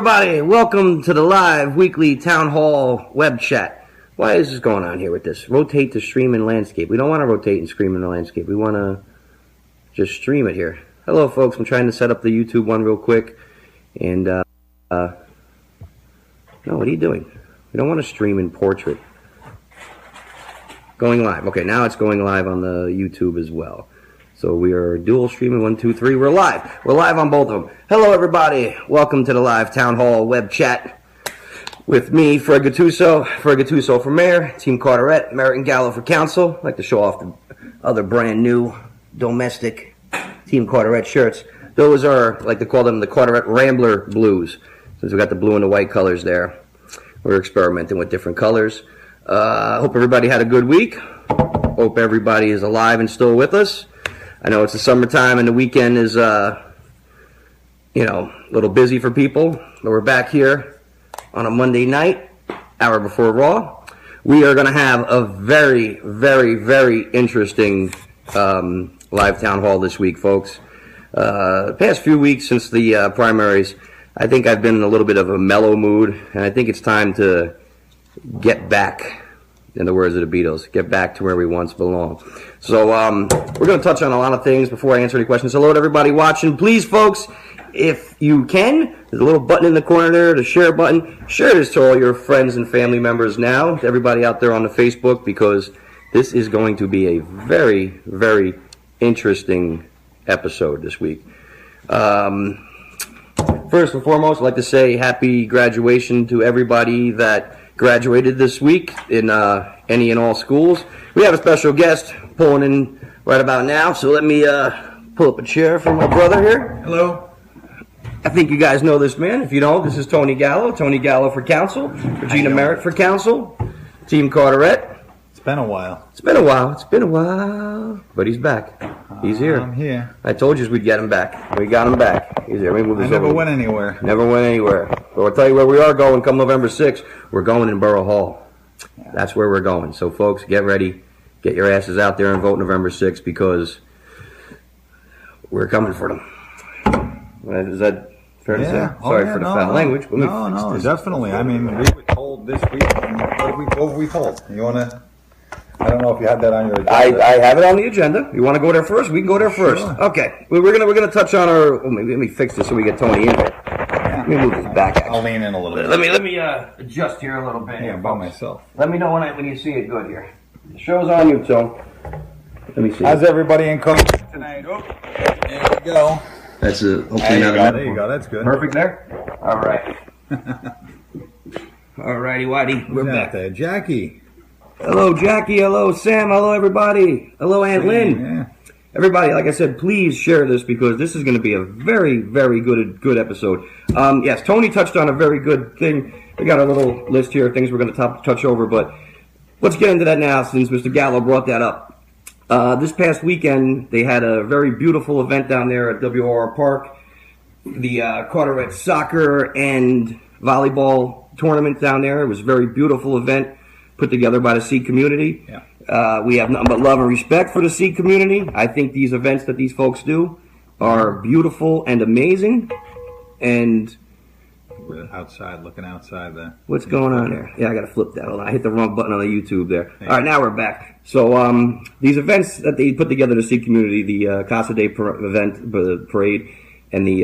everybody. Welcome to the live weekly town hall web chat. Why is this going on here with this? Rotate to stream in landscape. We don't want to rotate and stream in the landscape. We want to just stream it here. Hello, folks. I'm trying to set up the YouTube one real quick. And, no, what are you doing? We don't want to stream in portrait. Going live. Okay, now it's going live on the YouTube as well. So we are dual streaming, 1, 2, 3. We're live. We're live on both of them. Hello, everybody. Welcome to the live town hall web chat with me, FredGattusoformayor, Team Carteret, Merritt and Gallo for council. I'd like to show off the other brand new domestic Team Carteret shirts. Those are, I like to call them the Carteret Rambler Blues, since we got the blue and the white colors there. We're experimenting with different colors. Hope everybody had a good week. Hope everybody is alive and still with us. I know it's the summertime and the weekend is, a little busy for people. But we're back here on a Monday night, hour before Raw. We are going to have a very, very, very interesting live town hall this week, folks. The past few weeks since the primaries, I think I've been in a little bit of a mellow mood, and I think it's time to get back, in the words of the Beatles, get back to where we once belonged. So we're going to touch on a lot of things before I answer any questions. Hello to everybody watching. Please, folks, if you can, there's a little button in the corner there, the share button. Share this to all your friends and family members now, to everybody out there on the Facebook, because this is going to be a very, very interesting episode this week. First and foremost, I'd like to say happy graduation to everybody that graduated this week in any and all schools. We have a special guest pulling in right about now, so let me pull up a chair for my brother here. Hello. I think you guys know this man. If you don't, this is Tony Gallo for council, Regina Merritt for council, Team Carteret. It's been a while. It's been a while, but he's back. He's here. I'm here. I told you we'd get him back. We got him back. He's here. Let me move this I never over. went anywhere. Never went anywhere. But I'll tell you where we are going come November 6th. We're going in Borough Hall. Yeah. That's where we're going. So, folks, get ready. Get your asses out there and vote November 6th, because we're coming for them. Is that fair to say? Sorry for the foul language. No, definitely. I mean, we were told this week. What were we told? You want to... I don't know if you had that on your agenda. I have it on the agenda. You want to go there first? We can go there first. Sure. Okay. We're gonna touch on our... Oh, maybe let me fix this so we get Tony in here. Let me move this back, actually. I'll lean in a little bit. Let me adjust here a little bit. Yeah, by myself. Let me know when you see it good here. The show's on you, Tone. Let me see. How's everybody in coach tonight? Oh, there we go. That's hopefully there you go. That's good. Perfect there? All right. All righty, Whitey. We're back. There, Jackie. Hello, Jackie. Hello, Sam. Hello, everybody. Hello, Aunt Lynn. Yeah. Everybody, like I said, please share this, because this is going to be a very, very good episode. Yes, Tony touched on a very good thing. We got a little list here of things we're going to touch over, but let's get into that now since Mr. Gallo brought that up. This past weekend, they had a very beautiful event down there at WR Park. The Carteret soccer and volleyball tournament down there. It was a very beautiful event put together by the Sikh community. Yeah. We have nothing but love and respect for the Sikh community. I think these events that these folks do are beautiful and amazing. And we're looking outside there. What's going on there? Yeah, I got to flip that. Hold on. I hit the wrong button on the YouTube there. Hey. All right, now we're back. So these events that they put together, the Sikh community, the Casa Day event, the parade, and the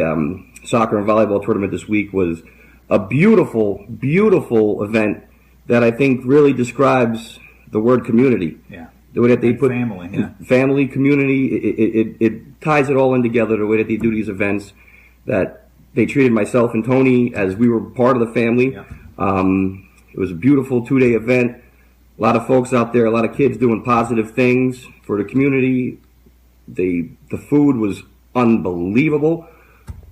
soccer and volleyball tournament this week was a beautiful, beautiful event that I think really describes the word community. Yeah. The way that they put family, community, it ties it all in together. The way that they do these events, that they treated myself and Tony as we were part of the family. Yeah. It was a beautiful 2-day event. A lot of folks out there, a lot of kids doing positive things for the community. The food was unbelievable.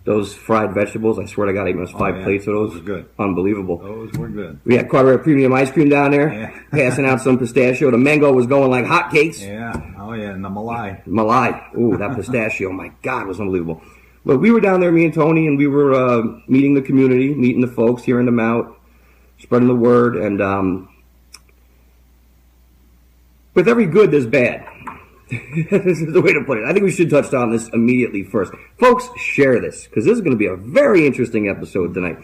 Those fried vegetables, I swear to God, I ate 5 plates of those. Those were good. Unbelievable. Those were good. We had Carteret Premium Ice Cream down there, passing out some pistachio. The mango was going like hotcakes. Yeah. Oh, yeah, and the Malai. Ooh, that pistachio, my God, was unbelievable. But we were down there, me and Tony, and we were meeting the community, meeting the folks, hearing them out, spreading the word. And with every good, there's bad. This is the way to put it. I think we should touch on this immediately first. Folks, share this, because this is going to be a very interesting episode tonight.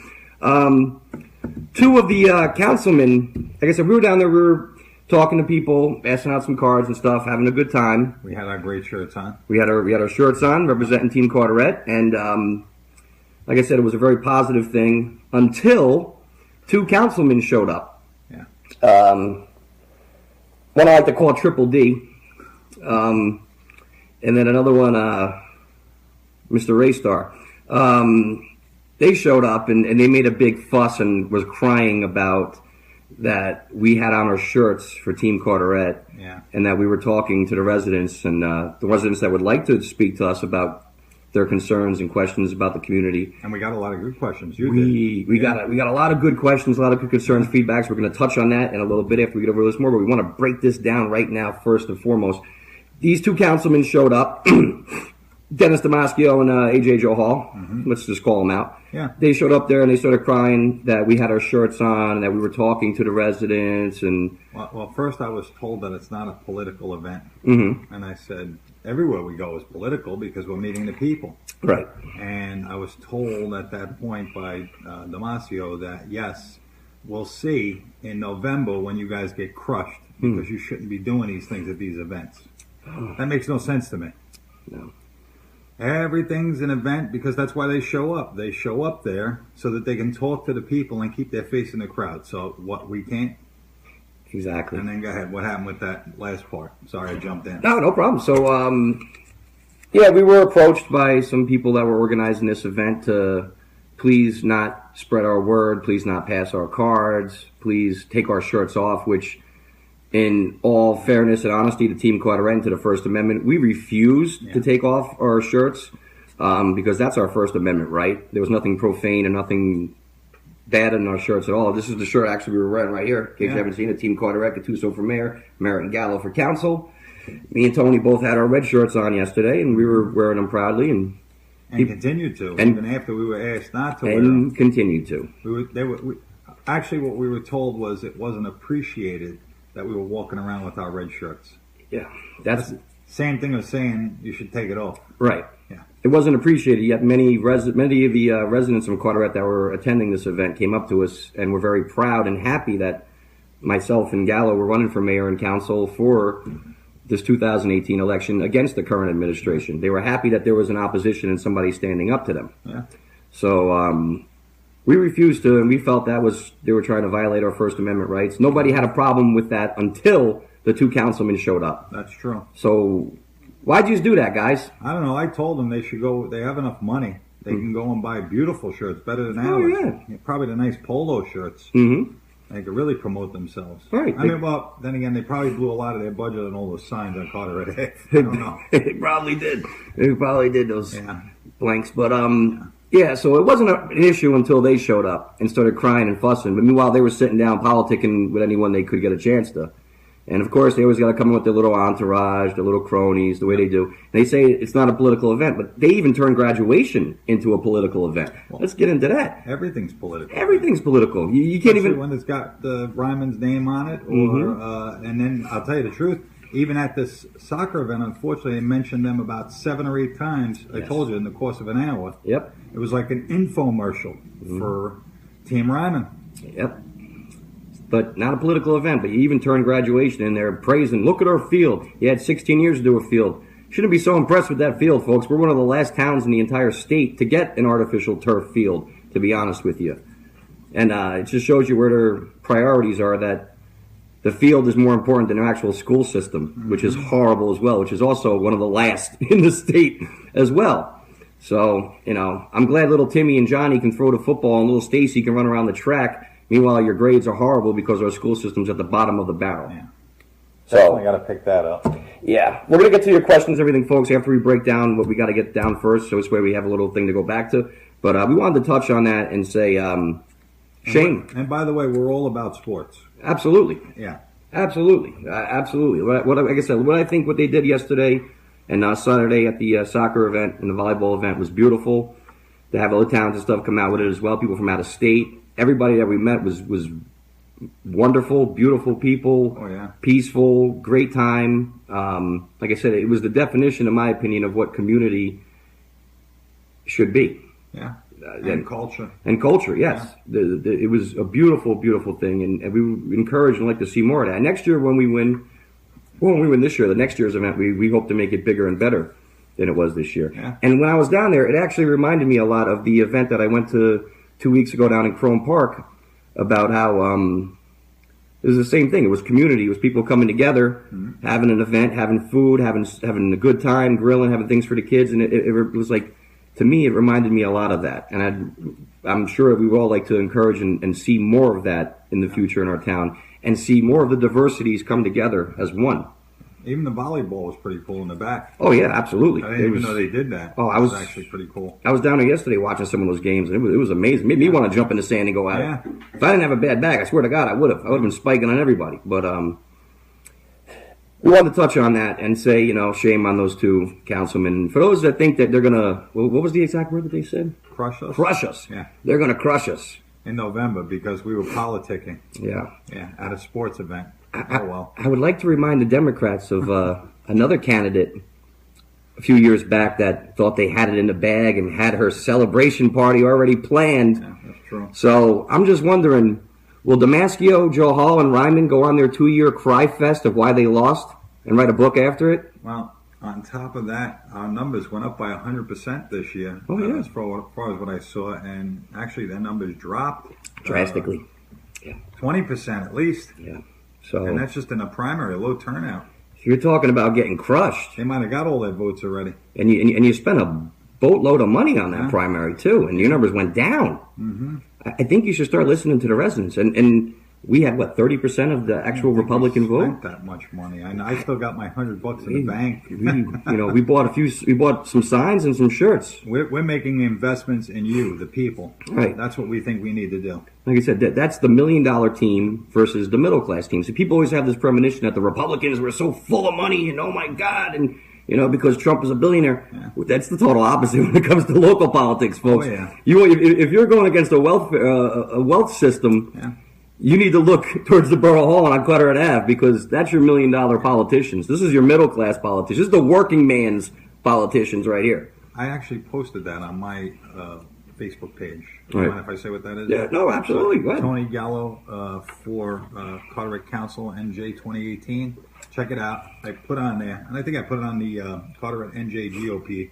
Two of the councilmen, like I said, we were down there, we were talking to people, passing out some cards and stuff, having a good time. We had our great shirts on. We had our shirts on, representing Team Carteret, and like I said, it was a very positive thing until two councilmen showed up. Yeah. One I like to call Triple D, and then another one, Mr. Raystar. They showed up and they made a big fuss and was crying about that we had on our shirts for Team Carteret, and that we were talking to the residents and the residents that would like to speak to us about their concerns and questions about the community. And we got a lot of good questions. We got a lot of good questions, a lot of good concerns, feedbacks. We're going to touch on that in a little bit after we get over this more, but we want to break this down right now first and foremost. These two councilmen showed up, Dennis Damascio and AJ Joe Hall. Let's just call them out. Yeah. They showed up there and they started crying that we had our shirts on and that we were talking to the residents. And well, first I was told that it's not a political event. Mm-hmm. And I said, everywhere we go is political because we're meeting the people. Right. And I was told at that point by Damasio that, yes, we'll see in November when you guys get crushed because you shouldn't be doing these things at these events. That makes no sense to me. No. Everything's an event because that's why they show up. They show up there so that they can talk to the people and keep their face in the crowd. So what, we can't? Exactly. And then go ahead. What happened with that last part? Sorry, I jumped in. No problem. So, yeah, we were approached by some people that were organizing this event to please not spread our word, please not pass our cards, please take our shirts off, which in all fairness and honesty to Team Carteret, to the First Amendment, we refused to take off our shirts because that's our First Amendment right. There was nothing profane and nothing bad in our shirts at all. This is the shirt actually we were wearing right here. In case you haven't seen it, Team Carteret, Gattuso for mayor, Merritt and Gallo for council. Me and Tony both had our red shirts on yesterday, and we were wearing them proudly. And continued to, even after we were asked not to wear them. And continued to. Actually, what we were told was it wasn't appreciated that we were walking around with our red shirts. Yeah, that's the same thing as saying you should take it off. Right. Yeah. It wasn't appreciated, yet many of the residents of Carteret that were attending this event came up to us and were very proud and happy that myself and Gallo were running for mayor and council for this 2018 election against the current administration. They were happy that there was an opposition and somebody standing up to them. Yeah. So we refused to, and we felt they were trying to violate our First Amendment rights. Nobody had a problem with that until the two councilmen showed up. That's true. So why'd you do that, guys? I don't know. I told them they should go. They have enough money. They can go and buy beautiful shirts, better than ours. Yeah. Probably the nice polo shirts. Mm-hmm. They could really promote themselves. Right. I mean, well, then again, they probably blew a lot of their budget on all those signs on Carteret. I don't know. They probably did. They probably did those blanks. But, yeah, so it wasn't an issue until they showed up and started crying and fussing. But meanwhile, they were sitting down politicking with anyone they could get a chance to. And, of course, they always got to come in with their little entourage, their little cronies, the way they do. And they say it's not a political event, but they even turn graduation into a political event. Well, let's get into that. Everything's political. Everything's political. You can't even... when it's got the Ryman's name on it. Or and then, I'll tell you the truth, even at this soccer event, unfortunately, they mentioned them about 7 or 8 times, I told you, in the course of an hour. Yep. It was like an infomercial for Team Ryman. Yep. But not a political event, but you even turned graduation in there praising, look at our field. You had 16 years to do a field. Shouldn't be so impressed with that field, folks. We're one of the last towns in the entire state to get an artificial turf field, to be honest with you. And it just shows you where their priorities are, that the field is more important than their actual school system, which is horrible as well, which is also one of the last in the state as well. So, I'm glad little Timmy and Johnny can throw the football and little Stacy can run around the track. Meanwhile, your grades are horrible because our school system's at the bottom of the barrel. Yeah. So, definitely got to pick that up. Yeah. We're going to get to your questions, everything, folks, after we break down what we got to get down first, so this way we have a little thing to go back to. But we wanted to touch on that and say, Shane. And by the way, we're all about sports. Absolutely. Yeah. Absolutely. Absolutely. Like I said, what I think what they did yesterday and Saturday at the soccer event and the volleyball event was beautiful. To have other towns and stuff come out with it as well, people from out of state. Everybody that we met was wonderful, beautiful people, peaceful, great time. Like I said, it was the definition, in my opinion, of what community should be. Yeah. And culture. And culture, yes. Yeah. It was a beautiful, beautiful thing, and we encourage and like to see more of that. Next year when we win this year, the next year's event, we hope to make it bigger and better than it was this year. Yeah. And when I was down there, it actually reminded me a lot of the event that I went to 2 weeks ago down in Crone Park, about how it was the same thing. It was community. It was people coming together, having an event, having food, having a good time, grilling, having things for the kids, and it was like, to me, it reminded me a lot of that. And I'm sure we would all like to encourage and see more of that in the future in our town, and see more of the diversities come together as one. Even the volleyball was pretty cool in the back. Oh yeah, absolutely. I didn't even know they did that. Oh, it was actually pretty cool. I was down there yesterday watching some of those games, and it was amazing. Made me want to jump in the sand and go at it. If I didn't have a bad bag, I swear to God, I would have been spiking on everybody. But we wanted to touch on that and say, shame on those two councilmen. For those that think that they're gonna, what was the exact word that they said? Crush us. Crush us. Yeah. They're gonna crush us in November because we were politicking. Yeah. Yeah, at a sports event. I would like to remind the Democrats of another candidate a few years back that thought they had it in the bag and had her celebration party already planned. Yeah, that's true. So I'm just wondering, will Damasio, Joe Hall, and Ryman go on their 2-year cry fest of why they lost and write a book after it? Well, on top of that, our numbers went up by 100% this year. Oh, yeah. As far as what I saw, and actually their numbers dropped drastically. 20% at least. Yeah. So, and that's just in a primary, a low turnout. You're talking about getting crushed. They might have got all their votes already. And you spent a boatload of money on that primary too, and your numbers went down. Mm-hmm. I think you should start listening to the residents. And we had 30% of the actual Republican vote. Spent that much money. I still got my $100 in the bank. We bought some signs and some shirts. We're making investments in you, the people. Right. That's what we think we need to do. Like I said, that's the $1 million team versus the middle class team. So people always have this premonition that the Republicans were so full of money, and oh my God, and because Trump is a billionaire. Yeah. That's the total opposite when it comes to local politics, folks. Oh, yeah. If you're going against a wealth system. Yeah. You need to look towards the Borough Hall on Carteret Ave, because that's your $1 million politicians. This is your middle class politicians. This is the working man's politicians right here. I actually posted that on my Facebook page. Do you mind if I say what that is? Yeah, no, absolutely. Go ahead. Tony Gallo for Carteret Council NJ 2018. Check it out. I put on there, and I think I put it on the Carteret NJ GOP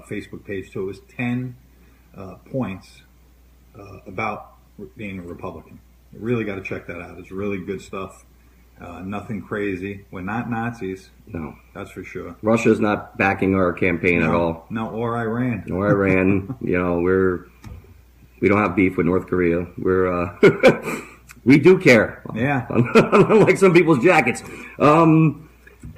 Facebook page too. It was 10 points about being a Republican. You really got to check that out. It's really good stuff. Nothing crazy. We're not Nazis. No. That's for sure. Russia's not backing our campaign at all. No, or Iran. Or Iran. We don't have beef with North Korea. We do care. Yeah. Unlike some people's jackets.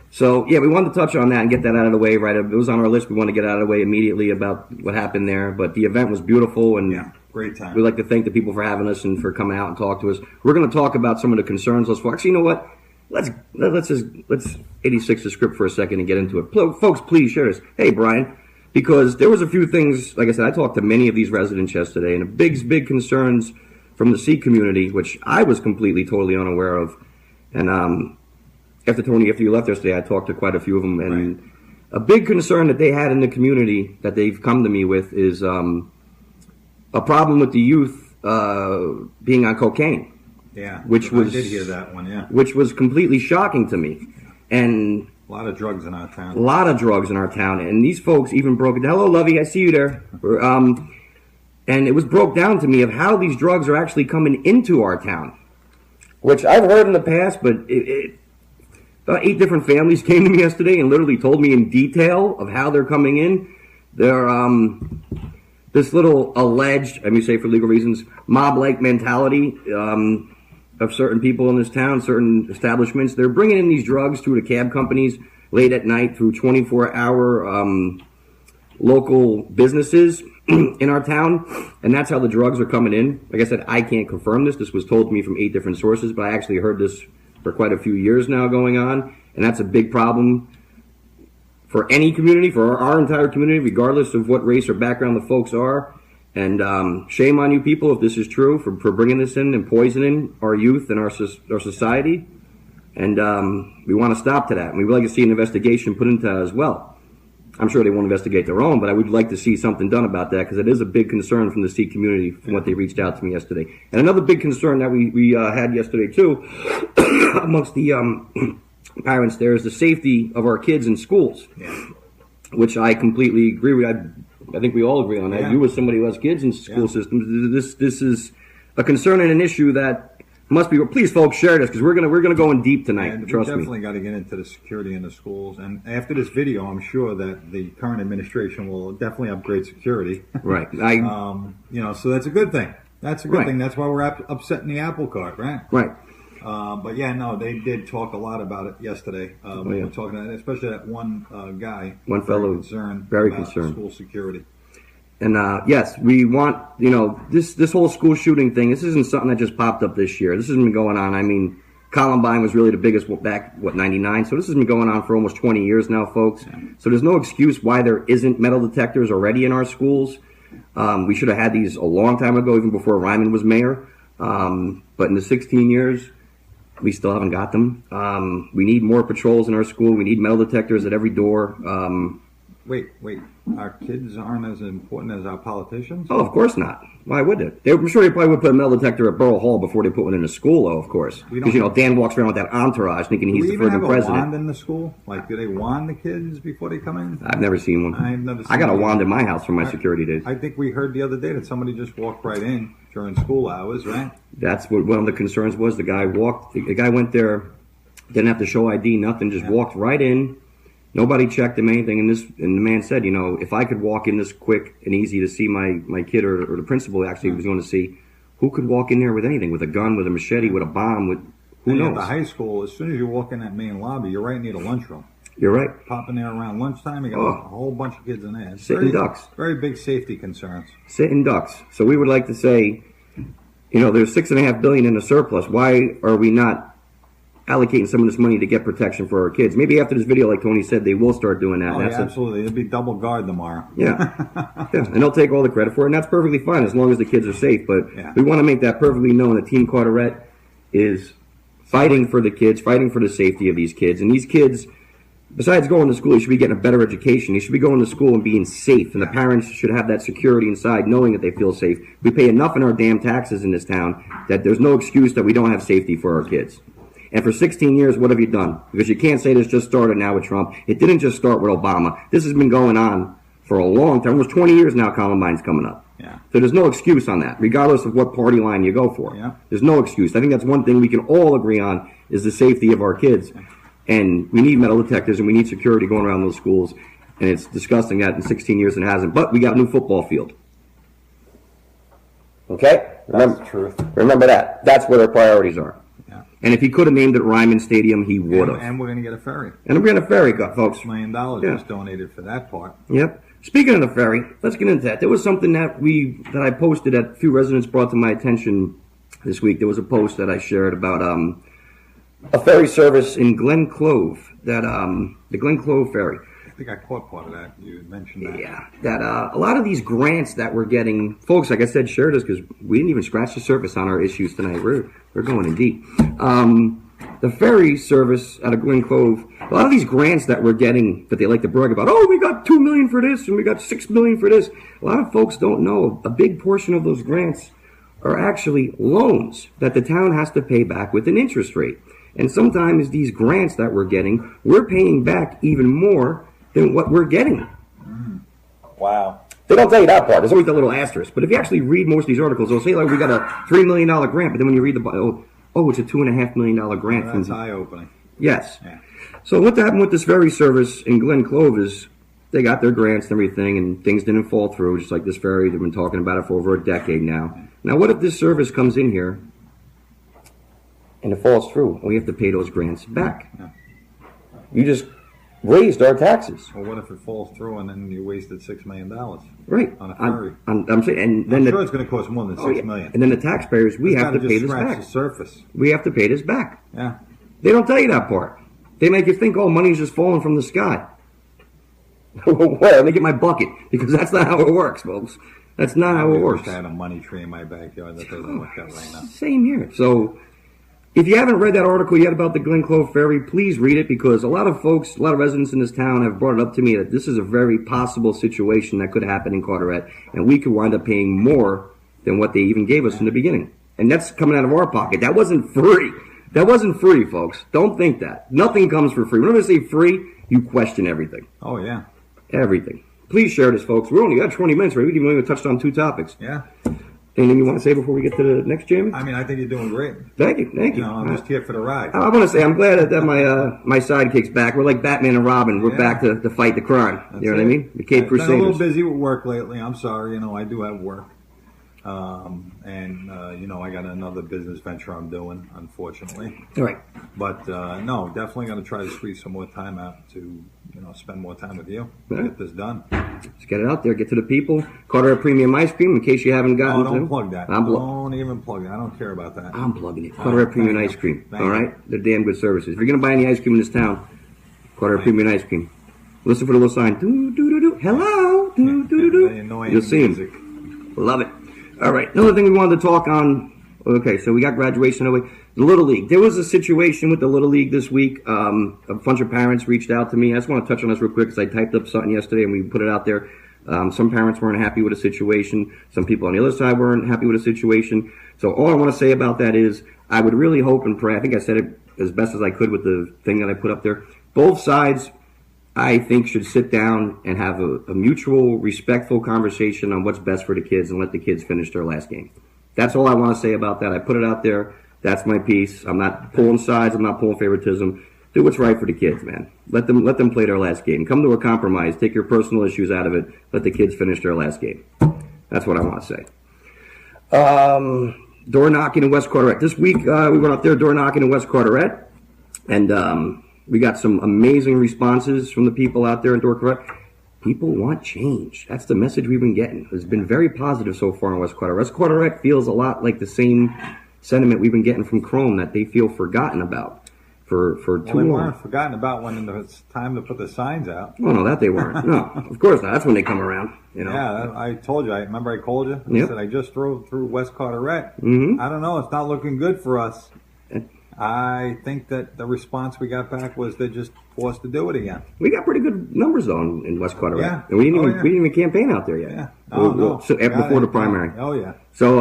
So, yeah, we wanted to touch on that and get that out of the way. Right, it was on our list. We wanted to get out of the way immediately about what happened there. But the event was beautiful, and great time. We'd like to thank the people for having us and for coming out and talk to us. We're going to talk about some of the concerns. Actually, you know what? Let's 86 the script for a second and get into it. Folks, please share this. Hey, Brian, because there was a few things. Like I said, I talked to many of these residents yesterday, and the big concerns from the Sikh community, which I was totally unaware of. And after you left yesterday, I talked to quite a few of them, and right. A big concern that they had in the community that they've come to me with is a problem with the youth being on cocaine. Yeah, I did hear that one. Yeah, which was completely shocking to me, and a lot of drugs in our town. A lot of drugs in our town, and these folks even broke it down. Hello, Lovey, I see you there. And it was broke down to me of how these drugs are actually coming into our town, which I've heard in the past, but about 8 different families came to me yesterday and literally told me in detail of how they're coming in. They're this little alleged, I mean, say for legal reasons, mob-like mentality of certain people in this town, certain establishments. They're bringing in these drugs through the cab companies late at night through 24-hour local businesses in our town, and that's how the drugs are coming in. Like I said, I can't confirm this. This was told to me from 8 different sources, but I actually heard this for quite a few years now going on, and that's a big problem for any community, for our entire community, regardless of what race or background the folks are. And shame on you people if this is true, for bringing this in and poisoning our youth and our society. And we want to stop to that, and we would like to see an investigation put into that as well. I'm sure they won't investigate their own, but I would like to see something done about that because it is a big concern from the Sikh community from what they reached out to me yesterday. And another big concern that we had yesterday too amongst the parents there is the safety of our kids in schools, which I completely agree with. I think we all agree on that. Yeah. You as somebody who has kids in school systems, this is a concern and an issue that must be. Please, folks, share this because we're gonna go in deep tonight. And trust me. We definitely got to get into the security in the schools. And after this video, I'm sure that the current administration will definitely upgrade security. Right. So that's a good thing. That's a good thing. That's why we're upsetting the apple cart, right? Right. But yeah, no, they did talk a lot about it yesterday. We were talking about it, especially that one guy, one fellow, very concerned school security. And yes, we want, this whole school shooting thing. This isn't something that just popped up this year. This has been going on. I mean, Columbine was really the biggest back 99. So this has been going on for almost 20 years now, folks. Yeah. So there's no excuse why there isn't metal detectors already in our schools. We should have had these a long time ago, even before Ryman was mayor. But in the 16 years, we still haven't got them. We need more patrols in our school. We need metal detectors at every door. Wait. Our kids aren't as important as our politicians? Oh, of course not. Why would they? I'm sure they probably would put a metal detector at Borough Hall before they put one in a school, though, of course. Because, Dan walks around with that entourage thinking he's the freaking president. Do we even have a wand in the school? Like, do they wand the kids before they come in? I've never seen one. I got a wand in my house from my security days. I think we heard the other day that somebody just walked right in during school hours, right? That's what one of the concerns was. The guy went there, didn't have to show ID, nothing, just walked right in. Nobody checked him anything, and the man said, if I could walk in this quick and easy to see my kid or the principal actually was going to see, who could walk in there with anything, with a gun, with a machete, with a bomb, who knows? At the high school, as soon as you walk in that main lobby, you're right near the lunchroom. You're right. Pop in there around lunchtime, you got a whole bunch of kids in there. Sitting ducks. Very big safety concerns. Sitting ducks. So we would like to say, there's $6.5 billion in the surplus. Why are we not allocating some of this money to get protection for our kids? Maybe after this video, like Tony said, they will start doing that. Oh, yeah, absolutely. It'll be double guard tomorrow. Yeah. And they'll take all the credit for it, and that's perfectly fine as long as the kids are safe. But we want to make that perfectly known that Team Carteret is fighting for the kids, fighting for the safety of these kids. And these kids, besides going to school, they should be getting a better education. They should be going to school and being safe. And the parents should have that security inside, knowing that they feel safe. We pay enough in our damn taxes in this town that there's no excuse that we don't have safety for our kids. And for 16 years, what have you done? Because you can't say this just started now with Trump. It didn't just start with Obama. This has been going on for a long time. Almost 20 years now, Columbine's coming up. Yeah. So there's no excuse on that, regardless of what party line you go for. Yeah. There's no excuse. I think that's one thing we can all agree on is the safety of our kids. And we need metal detectors and we need security going around those schools. And it's disgusting that in 16 years it hasn't. But we got a new football field. Okay? That's the truth. Remember that. That's where their priorities are. And if he could have named it Ryman Stadium, he would have. And we're going to get a ferry. And we're going to get a ferry, folks. $6 million was donated for that part. Yep. Speaking of the ferry, let's get into that. There was something that I posted that a few residents brought to my attention this week. There was a post that I shared about a ferry service in Glen Clove, the Glen Clove ferry. I think I caught part of that. You mentioned that. Yeah, that a lot of these grants that we're getting, folks, like I said, share this because we didn't even scratch the surface on our issues tonight. We're going in deep. The ferry service out of Glen Clove, a lot of these grants that we're getting that they like to brag about, we got $2 million for this and we got $6 million for this. A lot of folks don't know a big portion of those grants are actually loans that the town has to pay back with an interest rate. And sometimes these grants that we're getting, we're paying back even more than what we're getting. Wow. They don't tell you that part. There's always a little asterisk. But if you actually read most of these articles, they'll say, like, we got a $3 million grant. But then when you read it's a $2.5 million grant. That's eye-opening. Yes. Yeah. So what happened with this ferry service in Glen Clove is they got their grants and everything, and things didn't fall through, just like this ferry. They've been talking about it for over a decade now. Now, what if this service comes in here and it falls through, and we have to pay those grants back? Yeah. You just raised our taxes. Well, what if it falls through and then you wasted $6 million? Right. On a ferry. I'm saying, and then I'm sure it's going to cost more than $6 million. And then the taxpayers, we have to pay this back. The surface. We have to pay this back. Yeah. They don't tell you that part. They make you think, money's just falling from the sky. Well, let me get my bucket, because that's not how it works, folks. That's not how it works. I had a money tree in my backyard that doesn't work out right now. Same here. So If you haven't read that article yet about the Glen Clove Ferry, please read it, because a lot of folks, a lot of residents in this town have brought it up to me that this is a very possible situation that could happen in Carteret, and we could wind up paying more than what they even gave us in the beginning. And that's coming out of our pocket. That wasn't free. That wasn't free, folks. Don't think that. Nothing comes for free. Whenever I say free, you question everything. Oh, yeah. Everything. Please share this, folks. We only got 20 minutes, right? We didn't even touched on 2 topics. Yeah. Anything you want to say before we get to the next, Jamie? I mean, I think you're doing great. Thank you. Thank you. I'm just here for the ride. I want to say I'm glad that my sidekick's back. We're like Batman and Robin. We're back to fight the crime. That's you know what I mean? The Cape Crusaders. I've been a little busy with work lately. I'm sorry. I do have work. I got another business venture I'm doing, unfortunately. All right. But no, definitely going to try to squeeze some more time out to, spend more time with you. Get this done. Let's get it out there. Get to the people. Carteret Premium Ice Cream, in case you haven't gotten to. Oh, don't plug that. Don't even plug it. I don't care about that. I'm plugging it. Carteret Premium Ice Cream. All right? They're damn good services. If you're going to buy any ice cream in this town, Carteret Premium Ice Cream. Listen for the little sign. Do, do, do, do. Hello. Do, do, do, do. You'll see him. Love it. All right. Another thing we wanted to talk on. Okay, so we got graduation away. The Little League. There was a situation with the Little League this week. A bunch of parents reached out to me. I just want to touch on this real quick because I typed up something yesterday and we put it out there. Some parents weren't happy with the situation. Some people on the other side weren't happy with the situation. So all I want to say about that is I would really hope and pray. I think I said it as best as I could with the thing that I put up there. Both sides, I think, should sit down and have a mutual, respectful conversation on what's best for the kids and let the kids finish their last game. That's all I want to say about that. I put it out there. That's my piece. I'm not pulling sides. I'm not pulling favoritism. Do what's right for the kids, man. Let them play their last game. Come to a compromise. Take your personal issues out of it. Let the kids finish their last game. That's what I want to say. Door knocking in West Carteret. This week, we went up there door knocking in West Carteret. And we got some amazing responses from the people out there in Door Carteret. People want change. That's the message we've been getting. It's been very positive so far in West Carteret. West Carteret feels a lot like the same sentiment we've been getting from Chrome, that they feel forgotten about for too long. They weren't forgotten about when it's time to put the signs out. Oh, no, that they weren't. No, of course not. That's when they come around. Yeah, I told you. Remember I called you? Yep. I said I just drove through West Carteret. Mm-hmm. I don't know. It's not looking good for us. I think that the response we got back was they're just forced to do it again. We got pretty good numbers though in West Carteret. Yeah. And we didn't even campaign out there yet. Yeah. Oh, no. So before the primary. Oh yeah. So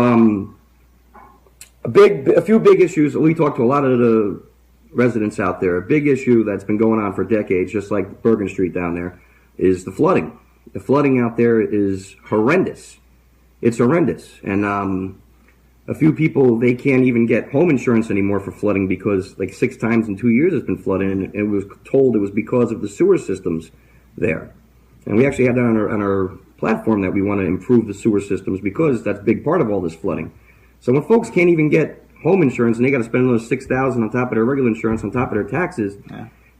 a few big issues. We talked to a lot of the residents out there. A big issue that's been going on for decades, just like Bergen Street down there, is the flooding. The flooding out there is horrendous. It's horrendous. And a few people, they can't even get home insurance anymore for flooding because like 6 times in 2 years it's been flooding, and it was told it was because of the sewer systems there. And we actually had that on our platform that we want to improve the sewer systems because that's a big part of all this flooding. So when folks can't even get home insurance and they got to spend another $6,000 on top of their regular insurance, on top of their taxes,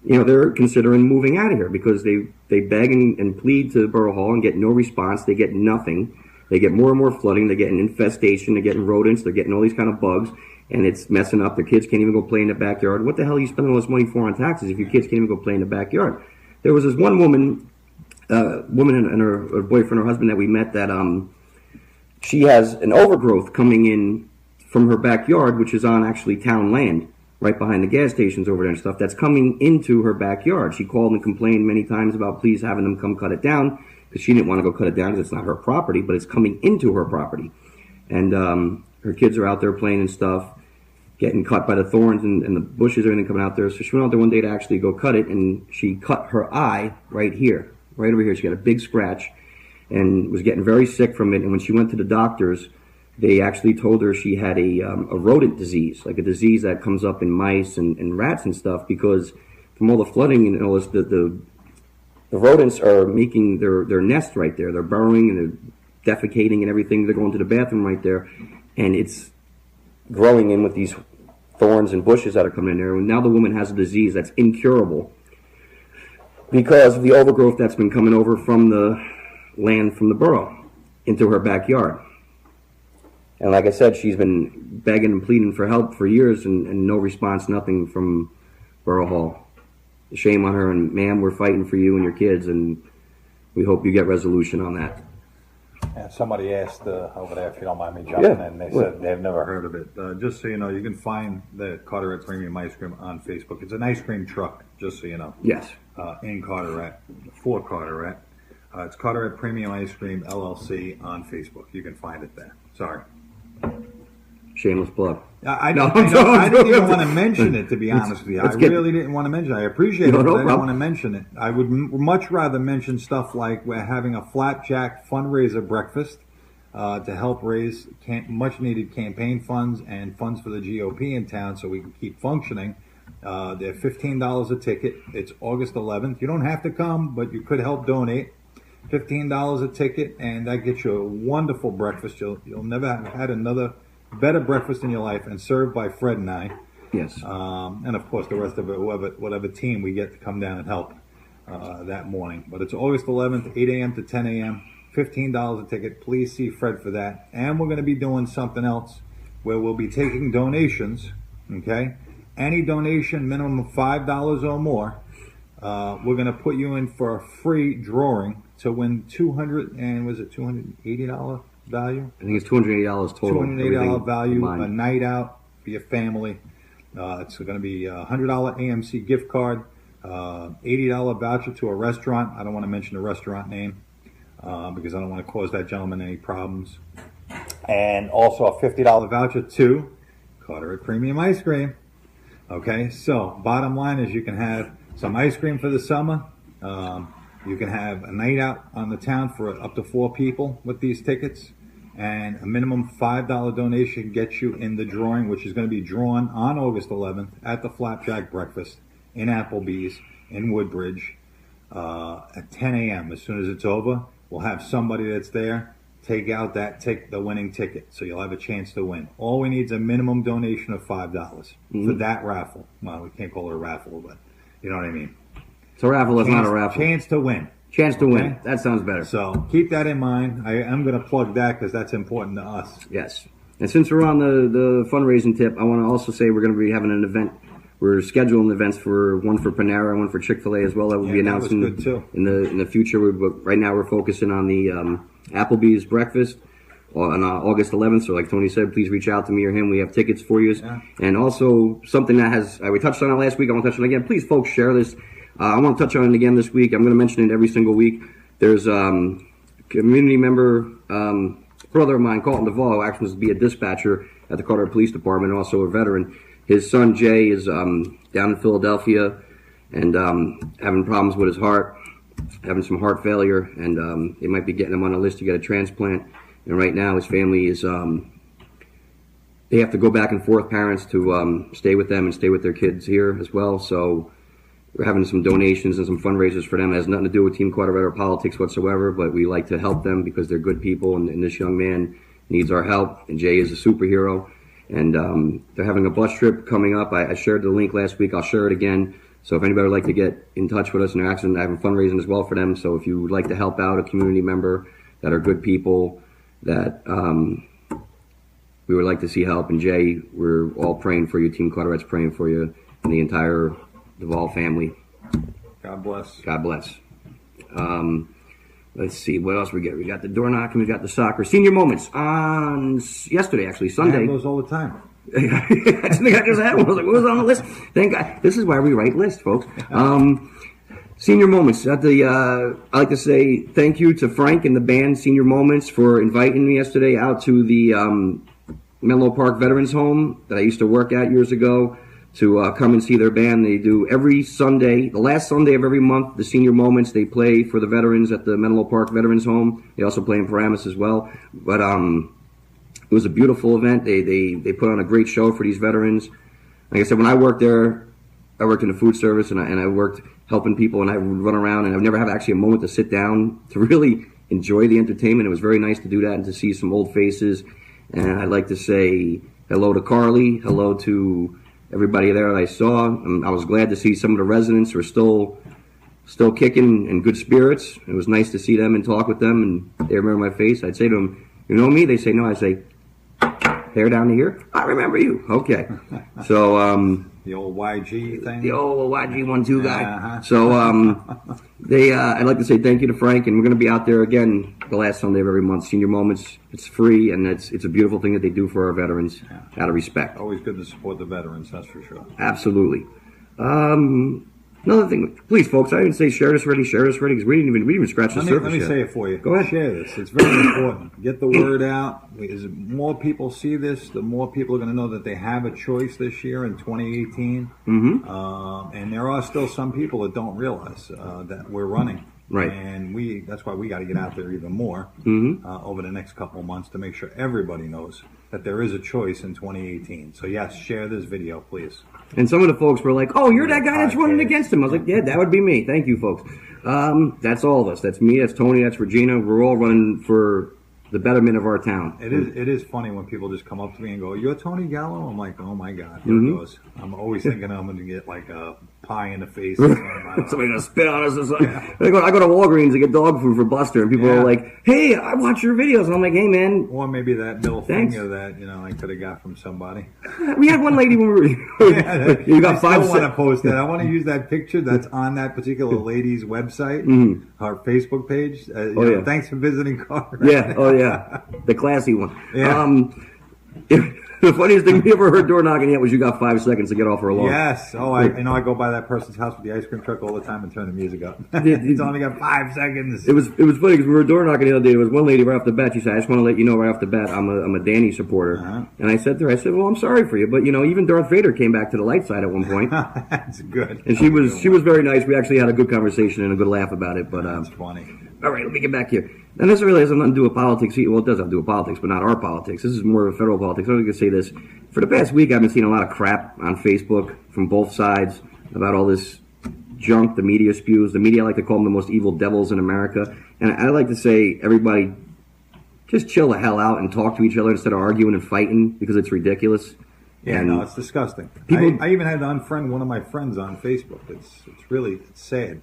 they're considering moving out of here because they beg and plead to Borough Hall and get no response. They get nothing. They get more and more flooding. They're getting infestation. They're getting rodents. They're getting all these kind of bugs, and it's messing up. Their kids can't even go play in the backyard. What the hell are you spending all this money for on taxes if your kids can't even go play in the backyard? There was this one woman and her boyfriend, her husband that we met that she has an overgrowth coming in from her backyard, which is on actually town land, right behind the gas stations over there and stuff, that's coming into her backyard. She called and complained many times about please having them come cut it down, because she didn't want to go cut it down because it's not her property, but it's coming into her property. And her kids are out there playing and stuff, getting cut by the thorns and the bushes, everything coming out there. So she went out there one day to actually go cut it, and she cut her eye right here, right over here. She got a big scratch and was getting very sick from it. And when she went to the doctors, they actually told her she had a rodent disease, like a disease that comes up in mice and rats and stuff, because from all the flooding and all this, the rodents are making their nest right there. They're burrowing and they're defecating and everything. They're going to the bathroom right there, and it's growing in with these thorns and bushes that are coming in there. And now the woman has a disease that's incurable because of the overgrowth that's been coming over from the land from the borough into her backyard. And like I said, she's been begging and pleading for help for years, and no response, nothing from Borough Hall. Shame on her, and ma'am, we're fighting for you and your kids, and we hope you get resolution on that. And somebody asked over there, if you don't mind me jumping in, they said they've never heard of it. Just so you know, you can find the Carteret Premium Ice Cream on Facebook. It's an ice cream truck, just so you know. Yes. In Carteret, for Carteret. It's Carteret Premium Ice Cream LLC on Facebook. You can find it there. Sorry. Shameless plug. I didn't even want to mention it, to be honest with you. I really didn't want to mention it. I appreciate it, but I didn't want to mention it. I would much rather mention stuff like we're having a flapjack fundraiser breakfast to help raise much-needed campaign funds and funds for the GOP in town so we can keep functioning. They're $15 a ticket. It's August 11th. You don't have to come, but you could help donate. $15 a ticket, and that gets you a wonderful breakfast. You'll never have had another better breakfast in your life, and served by Fred and I. Yes. And of course the rest of it, whatever team we get to come down and help that morning. But it's August 11th, 8 a.m. to 10 a.m., $15 a ticket. Please see Fred for that. And we're going to be doing something else where we'll be taking donations, okay? Any donation minimum of $5 or more, we're going to put you in for a free drawing to win $280 value? I think it's $280 total. $280 value, combined. a night out for your family. It's going to be a $100 AMC gift card, $80 voucher to a restaurant. I don't want to mention the restaurant name because I don't want to cause that gentleman any problems. And also a $50 voucher to Carteret Premium Ice Cream. Okay, so bottom line is you can have some ice cream for the summer. You can have a night out on the town for up to 4 people with these tickets. And a minimum $5 donation gets you in the drawing, which is going to be drawn on August 11th at the Flapjack Breakfast in Applebee's in Woodbridge at 10 a.m. As soon as it's over, we'll have somebody that's there take out the winning ticket. So you'll have a chance to win. All we need is a minimum donation of $5 for that raffle. Well, we can't call it a raffle, but you know what I mean. It's a raffle. It's not a raffle. Chance to win. Chance to win. That sounds better. So keep that in mind. I am going to plug that because that's important to us. Yes. And since we're on the fundraising tip, I want to also say we're going to be having an event. We're scheduling events for one for Panera and one for Chick-fil-A as well. That will be announcing that was good too. in the future. Right now we're focusing on the Applebee's breakfast on August 11th. So like Tony said, please reach out to me or him. We have tickets for you. Yeah. And also something that we touched on it last week. I want to touch on it again. Please, folks, share this. I want to touch on it again this week. I'm going to mention it every single week. There's community member, brother of mine, Colton Duvall, who actually was to be a dispatcher at the Carteret Police Department, also a veteran. His son, Jay, is down in Philadelphia and having problems with his heart, having some heart failure, and they might be getting him on a list to get a transplant. And right now his family is, they have to go back and forth, parents, to stay with them and stay with their kids here as well. So we're having some donations and some fundraisers for them. It has nothing to do with Team Carteret or politics whatsoever, but we like to help them because they're good people, and this young man needs our help, and Jay is a superhero. And they're having a bus trip coming up. I shared the link last week. I'll share it again. So if anybody would like to get in touch with us, and they're actually having fundraising as well for them. So if you would like to help out a community member that are good people that we would like to see help, and Jay, we're all praying for you. Team Carteret's praying for you and the entire Duvall family. God bless. God bless. Let's see what else we get. We got the door knocking. We got the soccer senior moments on yesterday, actually Sunday. I have those all the time. I think I just had one. I was like, what was on the list? Thank God. This is why we write lists, folks. Senior moments. At the I like to say thank you to Frank and the band Senior Moments for inviting me yesterday out to the Menlo Park Veterans Home that I used to work at years ago, to come and see their band. They do every Sunday, the last Sunday of every month, the Senior Moments. They play for the veterans at the Menlo Park Veterans Home. They also play in Paramus as well. But it was a beautiful event. They put on a great show for these veterans. Like I said, when I worked there, I worked in the food service, and I worked helping people, and I would run around, and I would never have actually a moment to sit down to really enjoy the entertainment. It was very nice to do that and to see some old faces. And I'd like to say hello to Carly, hello to everybody there that I saw. I was glad to see some of the residents were still kicking in good spirits. It was nice to see them and talk with them, and they remember my face. I'd say to them, "You know me?" They say, "No." I say, "Hair down to here? I remember you." Okay. So the old YG thing? The old YG 1-2 guy. Uh-huh. So I'd like to say thank you to Frank, and we're going to be out there again the last Sunday of every month. Senior Moments. It's free, and it's a beautiful thing that they do for our veterans out of respect. Always good to support the veterans, that's for sure. Absolutely. Another thing, please, folks, I didn't say share this already, because we didn't even scratch the surface Let me yet. say it for you. Go ahead. Share this. It's very important. Get the word out. As more people see this, the more people are going to know that they have a choice this year in 2018. And there are still some people that don't realize that we're running. Right. And that's why we got to get out there even more over the next couple of months to make sure everybody knows that there is a choice in 2018. So yes, share this video, please. And some of the folks were like, "Oh, you're that guy that's running against him." I was like, "Yeah, that would be me." Thank you, folks. That's all of us. That's me. That's Tony. That's Regina. We're all running for the betterment of our town. It is funny when people just come up to me and go, "You're Tony Gallo?" I'm like, "Oh my God, here it goes." I'm always thinking I'm going to get like a pie in the face. Or something. Somebody gonna spit on us or something. Yeah. I go to Walgreens to get dog food for Buster, and people are like, "Hey, I watch your videos," and I'm like, "Hey, man." Or maybe that middle finger that I could have got from somebody. We had one lady when we were. You got I still want to post that. I want to use that picture that's on that particular lady's website, her Facebook page. Thanks for visiting Carter. Yeah. Oh yeah, the classy one. Yeah. The funniest thing we ever heard door knocking yet was you got 5 seconds to get off her alarm. Yes. Oh, I go by that person's house with the ice cream truck all the time and turn the music up. He's only got 5 seconds. It was funny because we were door knocking the other day. There was one lady right off the bat. She said, "I just want to let you know right off the bat, I'm a Danny supporter." And I said to her, "Well, I'm sorry for you, but even Darth Vader came back to the light side at one point." That's good. And she was very nice. We actually had a good conversation and a good laugh about it. But that's funny. All right, let me get back here. Now, this really has nothing to do with politics. Well, it does have to do with politics, but not our politics. This is more of a federal politics. I'm going to say this. For the past week, I've been seeing a lot of crap on Facebook from both sides about all this junk the media spews. The media, I like to call them the most evil devils in America. And I like to say, everybody, just chill the hell out and talk to each other instead of arguing and fighting because it's ridiculous. Yeah, no, it's disgusting. I even had to unfriend one of my friends on Facebook. It's really sad.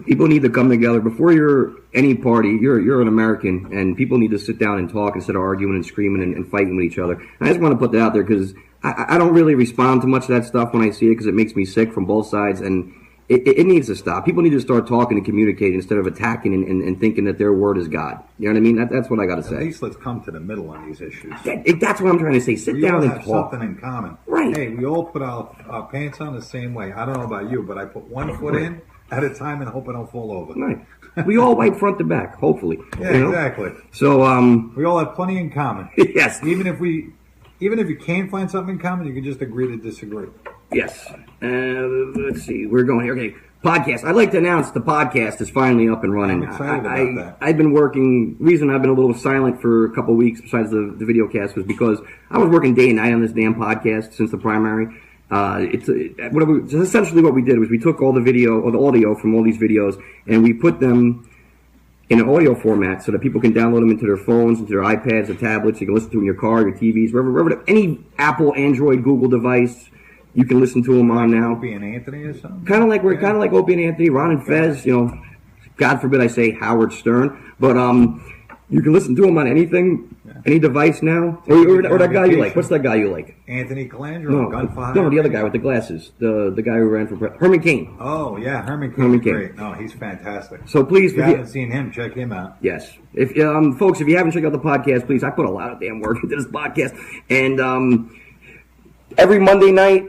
People need to come together. Before you're any party, you're an American, and people need to sit down and talk instead of arguing and screaming and fighting with each other. And I just want to put that out there because I don't really respond to much of that stuff when I see it because it makes me sick from both sides, and it needs to stop. People need to start talking and communicating instead of attacking and thinking that their word is God. You know what I mean? That's what I got to say. At least let's come to the middle on these issues. That's what I'm trying to say. Sit down and talk. We all have something in common. Right. Hey, we all put our pants on the same way. I don't know about you, but I put one foot in at a time and hope I don't fall over. Right. We all wipe front to back, hopefully. Yeah, exactly. So we all have plenty in common. Yes. Even if you can't find something in common, you can just agree to disagree. Yes. Let's see. We're going here. Okay. Podcast. I'd like to announce the podcast is finally up and running. I'm excited about that. I've been working. The reason I've been a little silent for a couple of weeks besides the video cast was because I was working day and night on this damn podcast since the primary. It's essentially what we did was we took all the video or the audio from all these videos and we put them in an audio format so that people can download them into their phones, into their iPads, their tablets. You can listen to them in your car, your TVs, wherever any Apple, Android, Google device. You can listen to them on now. Opie and Anthony or something? Kind of like Opie and Anthony, Ron and Fez, God forbid I say Howard Stern, but you can listen to them on anything, any device now. Or that guy you like. What's that guy you like? Anthony Colangelo, Gunfire? No, the other guy with the glasses. The guy who ran for president. Herman Cain. Oh, yeah, Herman Cain. Great. No, he's fantastic. So please, if you haven't seen him, check him out. Yes. If folks, if you haven't checked out the podcast, please, I put a lot of damn work into this podcast. And every Monday night,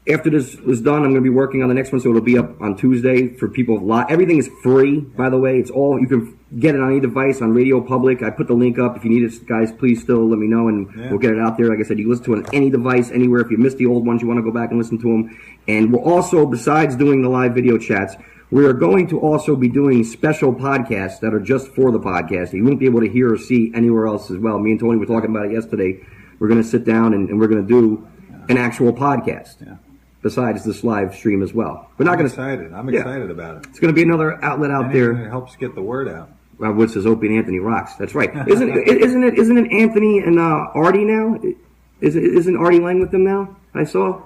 after this is done, I'm going to be working on the next one, so it'll be up on Tuesday for people. Everything is free, by the way. It's all, you can get it on any device, on Radio Public. I put the link up. If you need it, guys, please still let me know, and we'll get it out there. Like I said, you can listen to it on any device, anywhere. If you missed the old ones, you want to go back and listen to them. And we're also, besides doing the live video chats, we are going to also be doing special podcasts that are just for the podcast that you won't be able to hear or see anywhere else as well. Me and Tony were talking about it yesterday. We're going to sit down and we're going to do an actual podcast. Yeah. Besides this live stream as well. We're not going to. I'm excited about it. It's going to be another outlet out there. It helps get the word out. Wood says Opie and Anthony rocks. That's right. Isn't it Anthony and Artie now? Isn't Artie Lang with them now? I saw.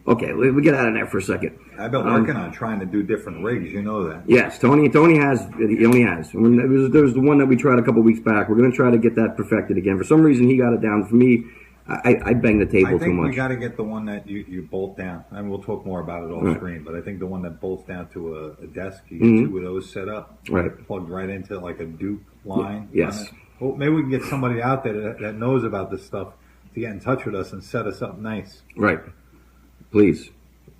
Okay, we get out of there for a second. I've been working on trying to do different rigs. You know that. Yes, Tony has. He only has. There was the one that we tried a couple weeks back. We're going to try to get that perfected again. For some reason, he got it down. For me, I bang the table I too think much. we got to get the one that you bolt down, and we'll talk more about it off screen. But I think the one that bolts down to a desk, you get two of those set up, plugged right into like a dupe line. Yes. Well, maybe we can get somebody out there that knows about this stuff to get in touch with us and set us up nice. Right. Please.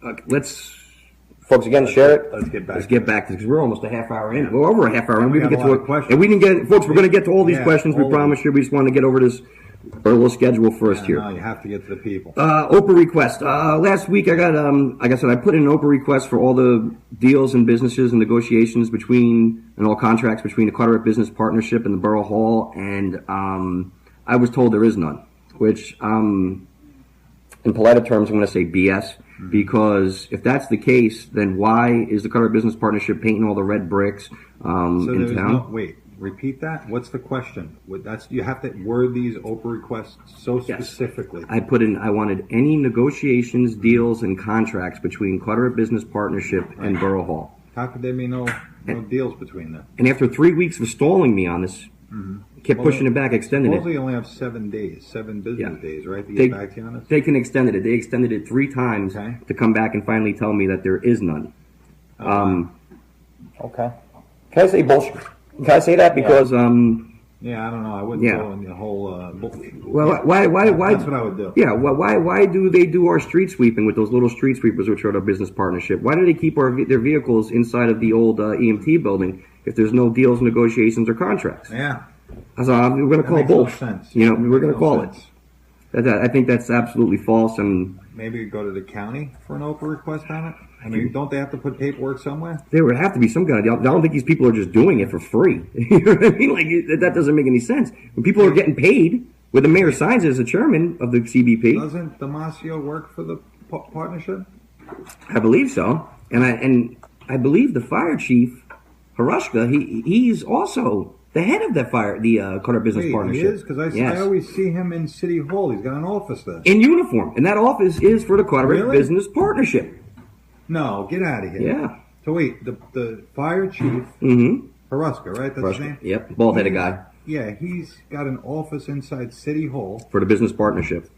Folks, again, share it. Let's get back. Let's get back to because we're almost a half hour in. We're over a half hour in. We didn't got get a lot to of questions. and we didn't get, folks. We're going to get to all these questions. We all promise you. We just want to get over this our little schedule first here. No, you have to get to the people. Oprah request. Last week I got, like I said, I put in an Oprah request for all the deals and businesses and negotiations and all contracts between the Carteret Business Partnership and the Borough Hall, and I was told there is none, which in politer terms I'm going to say BS, because if that's the case, then why is the Carteret Business Partnership painting all the red bricks in town? Wait. Repeat that. What's the question? You have to word these Oprah requests so specifically. I put in. I wanted any negotiations, deals, and contracts between Carteret Business Partnership and Borough Hall. How could there be no deals between them? And after 3 weeks of stalling me on this, kept pushing it back, extended it. Supposedly you only have 7 days, 7 business days, right? To get back to you on this. They can extend it. They extended it 3 times to come back and finally tell me that there is none. Okay. Can I say bullshit? Can I say that? Because I don't know. I wouldn't go in the whole. Well, why? That's what I would do. Yeah. Why do they do our street sweeping with those little street sweepers, which are our business partnership? Why do they keep their vehicles inside of the old EMT building if there's no deals, negotiations, or contracts? Yeah. So we're going to call bullshit. No sense. We're going to call it. I think that's absolutely false. And maybe go to the county for an Oprah request on it. I mean, don't they have to put paperwork somewhere? There would have to be some kind of deal. I don't think these people are just doing it for free. You know what I mean? Like, that doesn't make any sense. When people are getting paid, where the mayor signs it as the chairman of the CBP. Doesn't Damasio work for the partnership? I believe so. And I believe the fire chief, Harushka, he's also the head of the Carteret Business Partnership. He is? Because I always see him in City Hall. He's got an office there. In uniform. And that office is for the Carteret Business Partnership. No, get out of here. Yeah. So wait, the fire chief, Harushka, right? That's his name? Yep, bald-headed guy. Yeah, he's got an office inside City Hall. For the business partnership.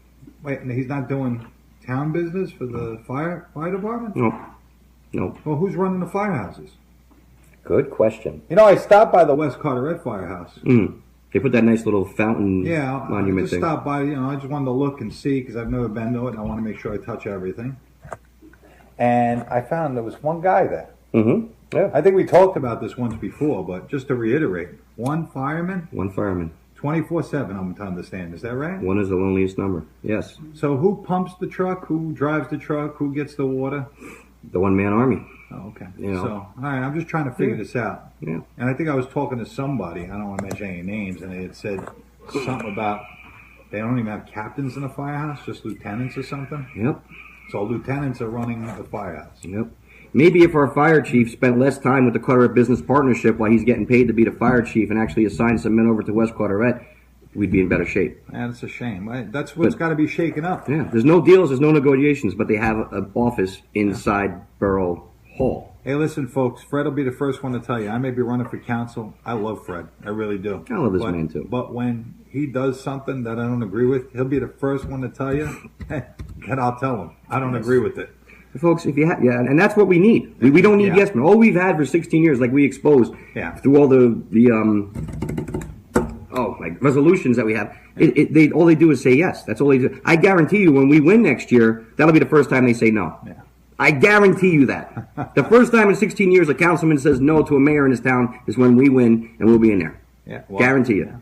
Wait, and he's not doing town business for the fire department? No. Well, who's running the firehouses? Good question. I stopped by the West Carteret Firehouse. They put that nice little fountain monument I just thing. Stopped by, I just wanted to look and see because I've never been to it and I want to make sure I touch everything. And I found there was one guy there. Yeah. I think we talked about this once before, but just to reiterate, one fireman, 24/7. I'm to understand. Is that right? One is the loneliest number. Yes. So who pumps the truck? Who drives the truck? Who gets the water? The one-man army. Oh, okay. So, all right, I'm just trying to figure this out. Yeah. And I think I was talking to somebody, I don't want to mention any names, and they had said something about they don't even have captains in the firehouse, just lieutenants or something. Yep. So lieutenants are running the firehouse. Yep. Maybe if our fire chief spent less time with the Carteret Business Partnership while he's getting paid to be the fire chief and actually assigned some men over to West Carteret, we'd be in better shape. And it's a shame. That's what's got to be shaken up. Yeah. There's no deals, there's no negotiations, but they have an office inside Borough Hall. Hey, listen, folks. Fred will be the first one to tell you. I may be running for council. I love Fred. I really do. I love this man, too. But when he does something that I don't agree with, he'll be the first one to tell you, and I'll tell him. I don't agree with it. Folks, if you have, and that's what we need. We don't need yes men. All we've had for 16 years, like we exposed through all the resolutions that we have, all they do is say yes. That's all they do. I guarantee you, when we win next year, that'll be the first time they say no. Yeah. I guarantee you that. The first time in 16 years a councilman says no to a mayor in his town is when we win, and we'll be in there. Yeah, well, guarantee you. Yeah.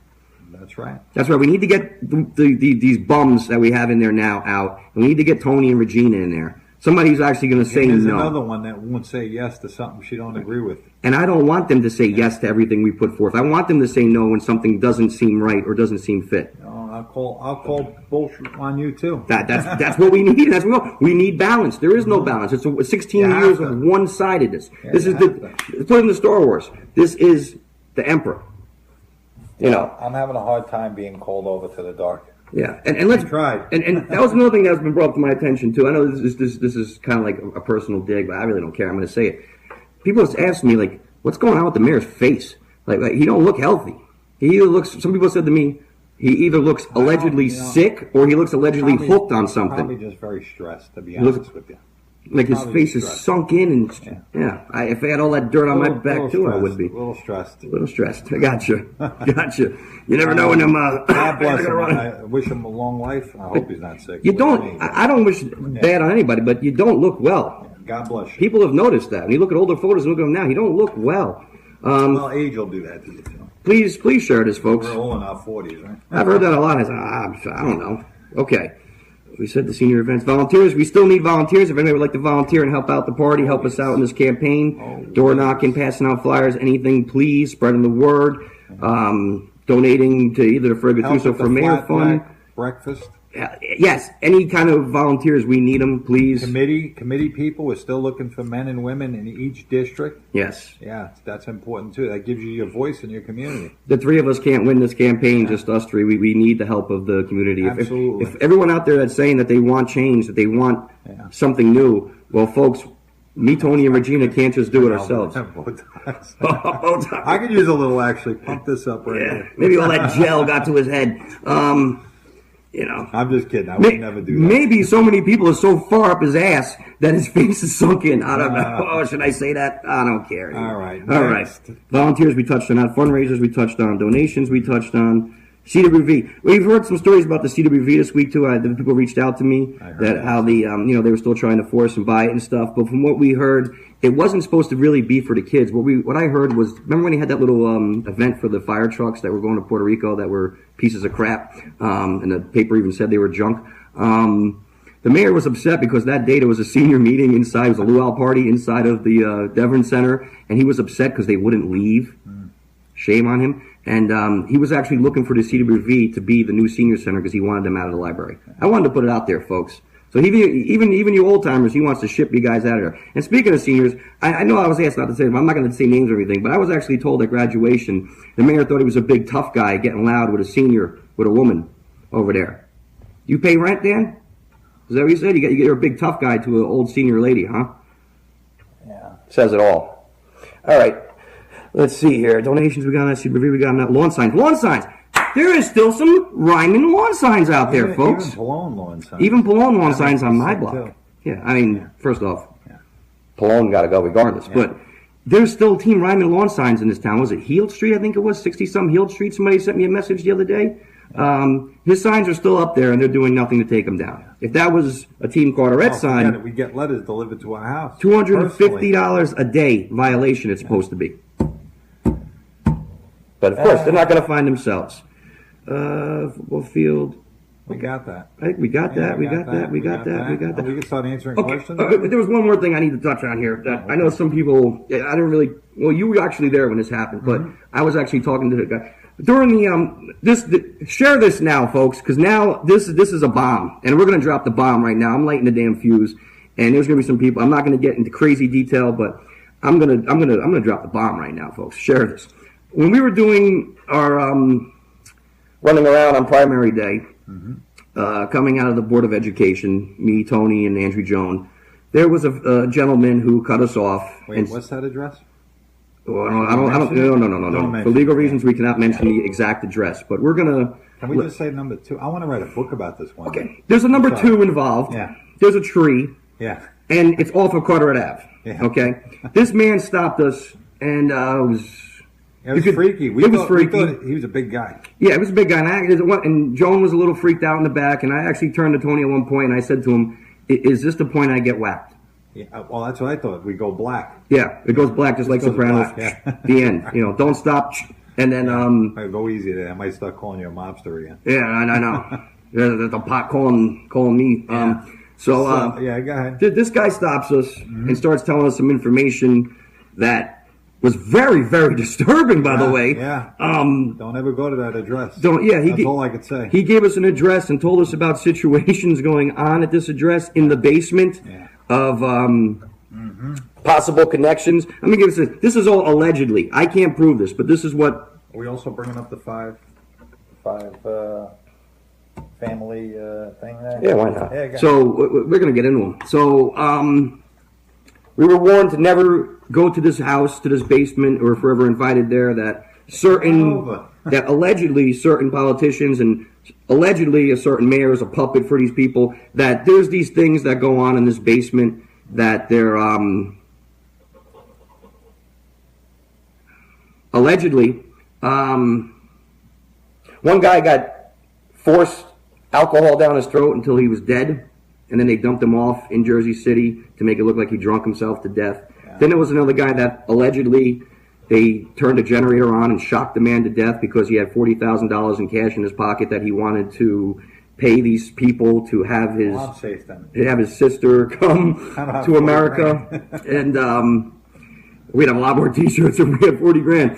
That's right. That's right. We need to get these bums that we have in there now out, and we need to get Tony and Regina in there. Somebody who's actually going to say there's no. Another one that won't say yes to something she don't agree with. And I don't want them to say yes to everything we put forth. I want them to say no when something doesn't seem right or doesn't seem fit. I'll call bullshit on you too. That's what we need. That's what we want. We need balance. There is no balance. It's 16 years of one-sidedness. Yeah, this is put it in the Star Wars. This is the Emperor. I'm having a hard time being called over to the dark. Yeah, and let's try. And that was another thing that's been brought up to my attention too. I know this is kind of like a personal dig, but I really don't care. I'm going to say it. People just ask me like, what's going on with the mayor's face? Like he don't look healthy. He looks. Some people said to me, He either looks allegedly sick or he looks allegedly hooked on something. Probably just very stressed, to be honest with you. Like his face is sunk in, and if I had all that dirt on my back too, I would be. A little stressed. A little stressed. I gotcha. You never know when them. God bless him. I wish him a long life. I hope he's not sick. You don't. I don't wish bad on anybody, but you don't look well. God bless you. People have noticed that. When you look at older photos and look at him now, he don't look well. Well, age will do that to you too. Please share this, folks. We're all in our 40s, right? I've heard that a lot. I don't know. Okay. We said the senior events. Volunteers, we still need volunteers. If anybody would like to volunteer and help out the party, help us out in this campaign, door knocking, passing out flyers, anything, please, spreading the word, donating to either the FredGattusoformayor fund. Breakfast. Yes, any kind of volunteers, we need them, please. Committee people, we're still looking for men and women in each district. Yes. Yeah, that's important too. That gives you your voice in your community. The three of us can't win this campaign, just us three. We need the help of the community. Absolutely. If everyone out there that's saying that they want change, that they want something new, well, folks, me, Tony, and Regina can't just do it ourselves. I could use a little, actually. Pump this up right here. Maybe all that gel got to his head. I'm just kidding. I would never do that. Maybe so many people are so far up his ass that his face is sunk in. I don't know. Oh, should I say that? I don't care anymore. All right. All right. Volunteers we touched on. Fundraisers we touched on. Donations we touched on. CWV. We've heard some stories about the CWV this week too. The people reached out to me that how the they were still trying to force and buy it and stuff. But from what we heard, it wasn't supposed to really be for the kids. What I heard was, remember when he had that little event for the fire trucks that were going to Puerto Rico that were pieces of crap, and the paper even said they were junk. The mayor was upset because that day there was a senior meeting inside. It was a luau party inside of the Devon Center, and he was upset because they wouldn't leave. Shame on him. And he was actually looking for the CWV to be the new senior center because he wanted them out of the library. I wanted to put it out there, folks. So even you old timers, he wants to ship you guys out of there. And speaking of seniors, I know I was asked not to say them. I'm not going to say names or anything, but I was actually told at graduation the mayor thought he was a big tough guy getting loud with a woman over there. You pay rent, Dan? Is that what you said? You're a big tough guy to an old senior lady, huh? Yeah. Says it all. All right. Let's see here. Donations we got on CBV, we got on that. Lawn signs. Lawn signs. There is still some rhyming lawn signs out there, folks. Even Palone lawn signs. Even Palone lawn signs on my block. Too. Yeah, I mean, first off, Palone got to go regardless. But there's still Team Ryman lawn signs in this town. Was it Heald Street? I think it was 60-some Heald Street. Somebody sent me a message the other day. His signs are still up there, and they're doing nothing to take them down. If that was a Team Carteret sign, we get letters delivered to our house. $250 a day violation. It's supposed to be. But of course, they're not going to find themselves. Football field. We got that. I think we got that. We got that. We can start answering questions. There was one more thing I need to touch on here. That I know some people. I didn't really. Well, you were actually there when this happened, but I was actually talking to the guy during the share this now, folks, because now this is a bomb, and we're going to drop the bomb right now. I'm lighting the damn fuse, and there's going to be some people. I'm not going to get into crazy detail, but I'm gonna drop the bomb right now, folks. Share this. When we were doing our running around on primary day, coming out of the Board of Education, me, Tony, and Andrew Joan, there was a gentleman who cut us off. Wait, what's that address? Well, no. For legal reasons, we cannot mention the exact address, but we're gonna. Can we just say number 2? I want to write a book about this one. Okay. There's a number 2 involved. Yeah. There's a tree. Yeah. And it's off of Carteret Ave. Yeah. Okay. This man stopped us, and it was. It was freaky. It was freaky. We thought he was a big guy. Yeah, it was a big guy. And Joan was a little freaked out in the back, and I actually turned to Tony at one point, and I said to him, "Is this the point I get whacked?" Yeah, well, that's what I thought. We go black. Yeah, it goes black just like Sopranos. Yeah. The end. Don't stop. And then I go easy there. I might start calling you a mobster again. Yeah, I know. The pot calling me. Yeah. So yeah, go ahead. This guy stops us and starts telling us some information that was very, very disturbing, by the way. Yeah. Don't ever go to that address. That's all I could say. He gave us an address and told us about situations going on at this address in the basement of possible connections. Let me give us this is all allegedly. I can't prove this, but this is what. Are we also bringing up the five family thing there? Yeah, why not? Yeah, so we're going to get into them. So we were warned to never go to this house, to this basement, or if we're ever invited there, that that allegedly certain politicians and allegedly a certain mayor is a puppet for these people, that there's these things that go on in this basement that they're allegedly one guy got forced alcohol down his throat until he was dead, and then they dumped him off in Jersey City to make it look like he drunk himself to death. Yeah. Then there was another guy that allegedly they turned a generator on and shocked the man to death because he had $40,000 in cash in his pocket that he wanted to pay these people to have his sister come to America. And we'd have a lot more T-shirts if we had 40 grand.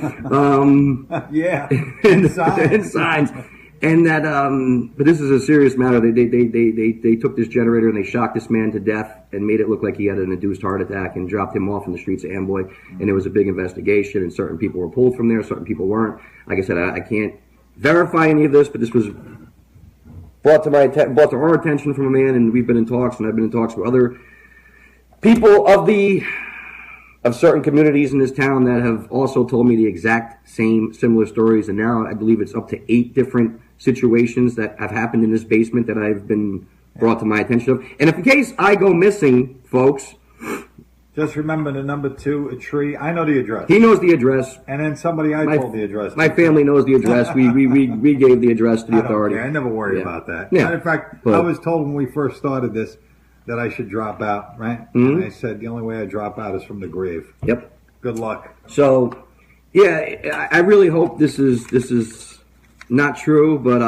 Yeah, and signs. And that, but this is a serious matter. They took this generator and they shocked this man to death and made it look like he had an induced heart attack and dropped him off in the streets of Amboy. And there was a big investigation, and certain people were pulled from there, certain people weren't. Like I said, I can't verify any of this, but this was brought to our attention from a man, and we've been in talks, and I've been in talks with other people of certain communities in this town that have also told me the exact same similar stories. And now I believe it's up to 8 different situations that have happened in this basement that I've been brought to my attention of. And if in case I go missing, folks, just remember the number 2, a tree. I know the address. He knows the address. And then somebody told the address. My family knows the address. We gave the address to the authority. I never worry about that. Yeah. In fact, I was told when we first started this that I should drop out, right? Mm-hmm. And I said the only way I drop out is from the grave. Yep. Good luck. So, yeah, I really hope this is not true, but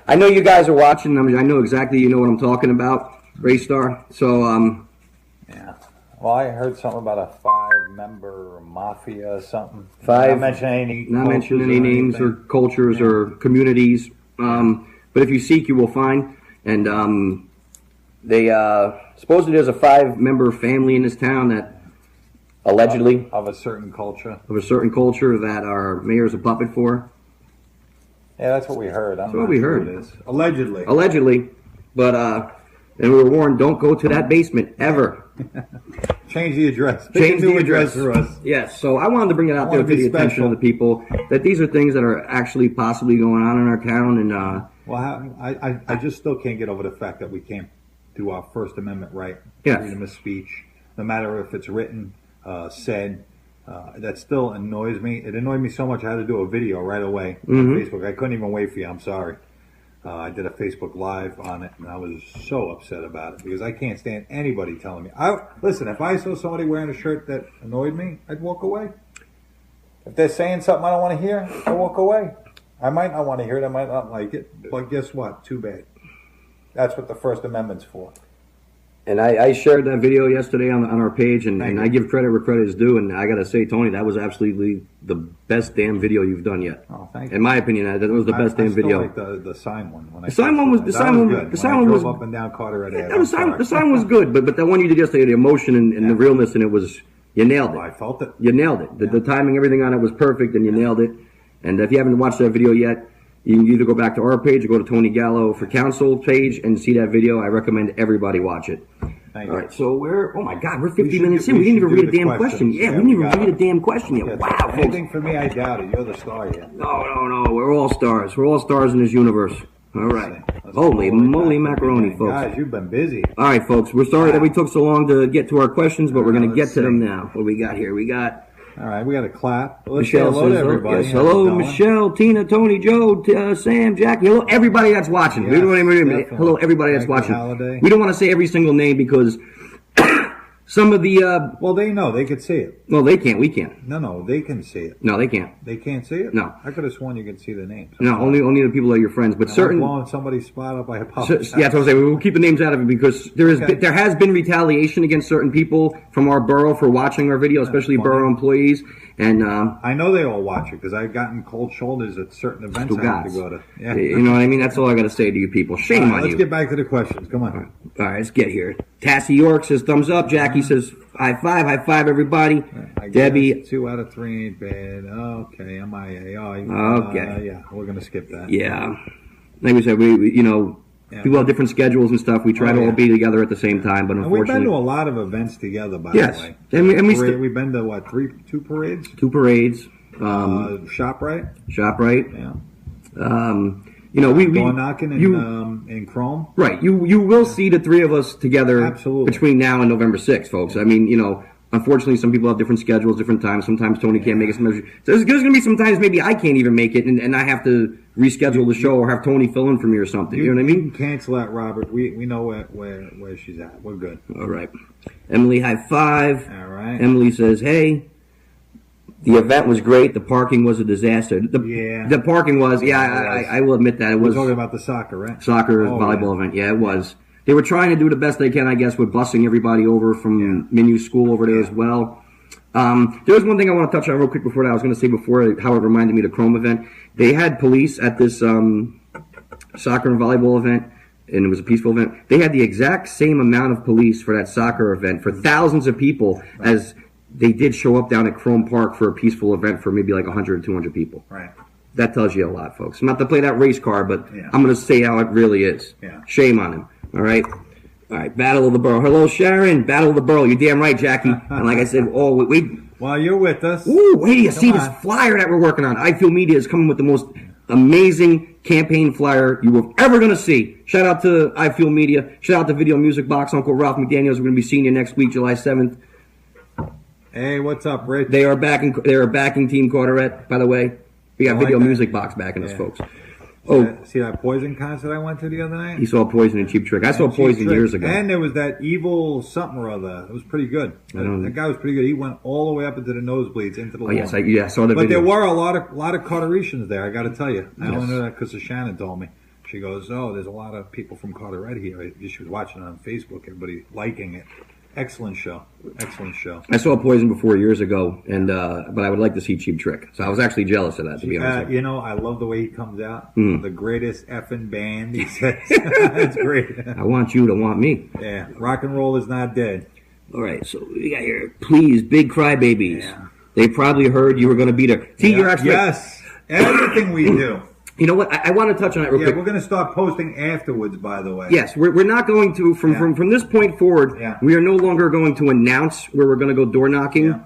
I know you guys are watching. I know exactly you know what I'm talking about, Raystar. So, yeah. Well, I heard something about a 5-member mafia or something. 5. Not mentioning any names or cultures or communities. But if you seek, you will find. And they supposedly there's a 5-member family in this town that allegedly of a certain culture that our mayor's a puppet for. Yeah, that's what we heard. That's what we heard. It is. Allegedly. But and we were warned, don't go to that basement ever. Change the address. Change the address for us. Yes. So I wanted to bring it out there to the attention of the people that these are things that are actually possibly going on in our town. And well, I just still can't get over the fact that we can't do our First Amendment right. Yes. Freedom of speech, no matter if it's written, said. That still annoys me. It annoyed me so much I had to do a video right away on Facebook. I couldn't even wait for you. I'm sorry. I did a Facebook Live on it, and I was so upset about it because I can't stand anybody telling me. Listen, if I saw somebody wearing a shirt that annoyed me, I'd walk away. If they're saying something I don't want to hear, I walk away. I might not want to hear it. I might not like it. But guess what? Too bad. That's what the First Amendment's for. And I shared that video yesterday on our page, and I give credit where credit is due. And I got to say, Tony, that was absolutely the best damn video you've done yet. Oh, thank you. In my opinion, that was the best damn video. I still like the sign one. When the sign one was good. The sign one was up and down Carteret. The sign was good, but the one you did yesterday, the emotion and the realness, and it was you nailed it. I felt it. You nailed it. The timing, everything on it was perfect, and you nailed it. And if you haven't watched that video yet, you can either go back to our page or go to Tony Gallo for Council page and see that video. I recommend everybody watch it. Thank All right, so oh my God, we're 50 minutes in. We didn't even read a damn question. Yeah, we didn't even read a damn question yet. Wow, folks. Anything for me, I doubt it. You're the star here. No. We're all stars. We're all stars in this universe. All right. Holy moly macaroni, folks. Guys, you've been busy. All right, folks. We're sorry that we took so long to get to our questions, but we're going to get to them now. What we got here? All right, we got a clap. Let's Michelle say hello says, to everybody. Yes, hello, Michelle, Tina, Tony, Joe, Sam, Jackie. Hello, everybody that's watching. Yes, Hello, everybody that's watching. Holiday. We don't want to say every single name because some of the... well, they know. They could see it. Well, they can't. We can't. No, they can see it. No, they can't. They can't see it? No. I could have sworn you could see the names. No, only the people that are your friends. But certain... I'm blowing somebody's spot up. I apologize. Yeah, that's what I'm saying. We'll keep the names out of it because there has been retaliation against certain people from our borough for watching our video, especially borough employees. And I know they all watch it because I've gotten cold shoulders at certain events I have to go to. Yeah. You know what I mean? That's all I got to say to you people. Shame on you. Let's get back to the questions. Come on. All right, let's get here. Tassie York says thumbs up. Jackie says high five, everybody. Debbie. 2 out of 3 ain't bad. Okay, MIA. Okay. Yeah, we're going to skip that. Yeah. Like we said, we People have different schedules and stuff. We try to all be together at the same time, but unfortunately, we've been to a lot of events together. By the way, and we've been to what, two parades? 2 parades. ShopRite. Yeah. Door knocking in Chrome. Right. You will see the 3 of us together. Absolutely. Between now and November 6th, folks. I mean, unfortunately, some people have different schedules, different times. Sometimes Tony can't make it. So there's going to be some times maybe I can't even make it, and I have to reschedule the show or have Tony fill in for me or something. You know what I mean? You can cancel that, Robert. We know where she's at. We're good. All right. Emily, high five. All right. Emily says, hey, the event was great. The parking was a disaster. The parking was, I will admit that. We're talking about the soccer, right? Volleyball event. Yeah, it was. They were trying to do the best they can, I guess, with busing everybody over from Minu School over there as well. There was one thing I want to touch on real quick before that. I was going to say before how it reminded me of the Chrome event. They had police at this soccer and volleyball event, and it was a peaceful event. They had the exact same amount of police for that soccer event for thousands of people as they did show up down at Chrome Park for a peaceful event for maybe like 100 or 200 people. Right. That tells you a lot, folks. I'm not to play that race car, but I'm going to say how it really is. Yeah. Shame on him. All right. Battle of the Borough. Hello, Sharon. Battle of the Borough. You're damn right, Jackie. And like I said, while you're with us. Ooh, wait till you see this flyer that we're working on. I Feel Media is coming with the most amazing campaign flyer you were ever going to see. Shout out to I Feel Media. Shout out to Video Music Box. Uncle Ralph McDaniels. We're going to be seeing you next week, July 7th. Hey, what's up, Rich? They are backing Team Carteret, by the way. We got Video Music Box backing us, folks. See that Poison concert I went to the other night? He saw Poison and Cheap Trick. I saw Poison years ago. And there was that Evil something or other. It was pretty good. That guy was pretty good. He went all the way up into the nosebleeds, into the lawn. Yes, I saw the video. But there were a lot of Carteretians there, I got to tell you. I only know that because Shannon told me. She goes, there's a lot of people from Carteret here. She was watching it on Facebook, everybody liking it. Excellent show. I saw Poison before years ago, and but I would like to see Cheap Trick. So I was actually jealous of that, to be honest. I love the way he comes out. The greatest effing band, he says. That's great. I want you to want me. Yeah, rock and roll is not dead. All right, so we got here. Please, big crybabies. Yeah. They probably heard you were going to be there. See, you're actually everything we do. You know what? I want to touch on that real quick. We're going to start posting afterwards, by the way. Yes, we're not going to, from this point forward, we are no longer going to announce where we're going to go door knocking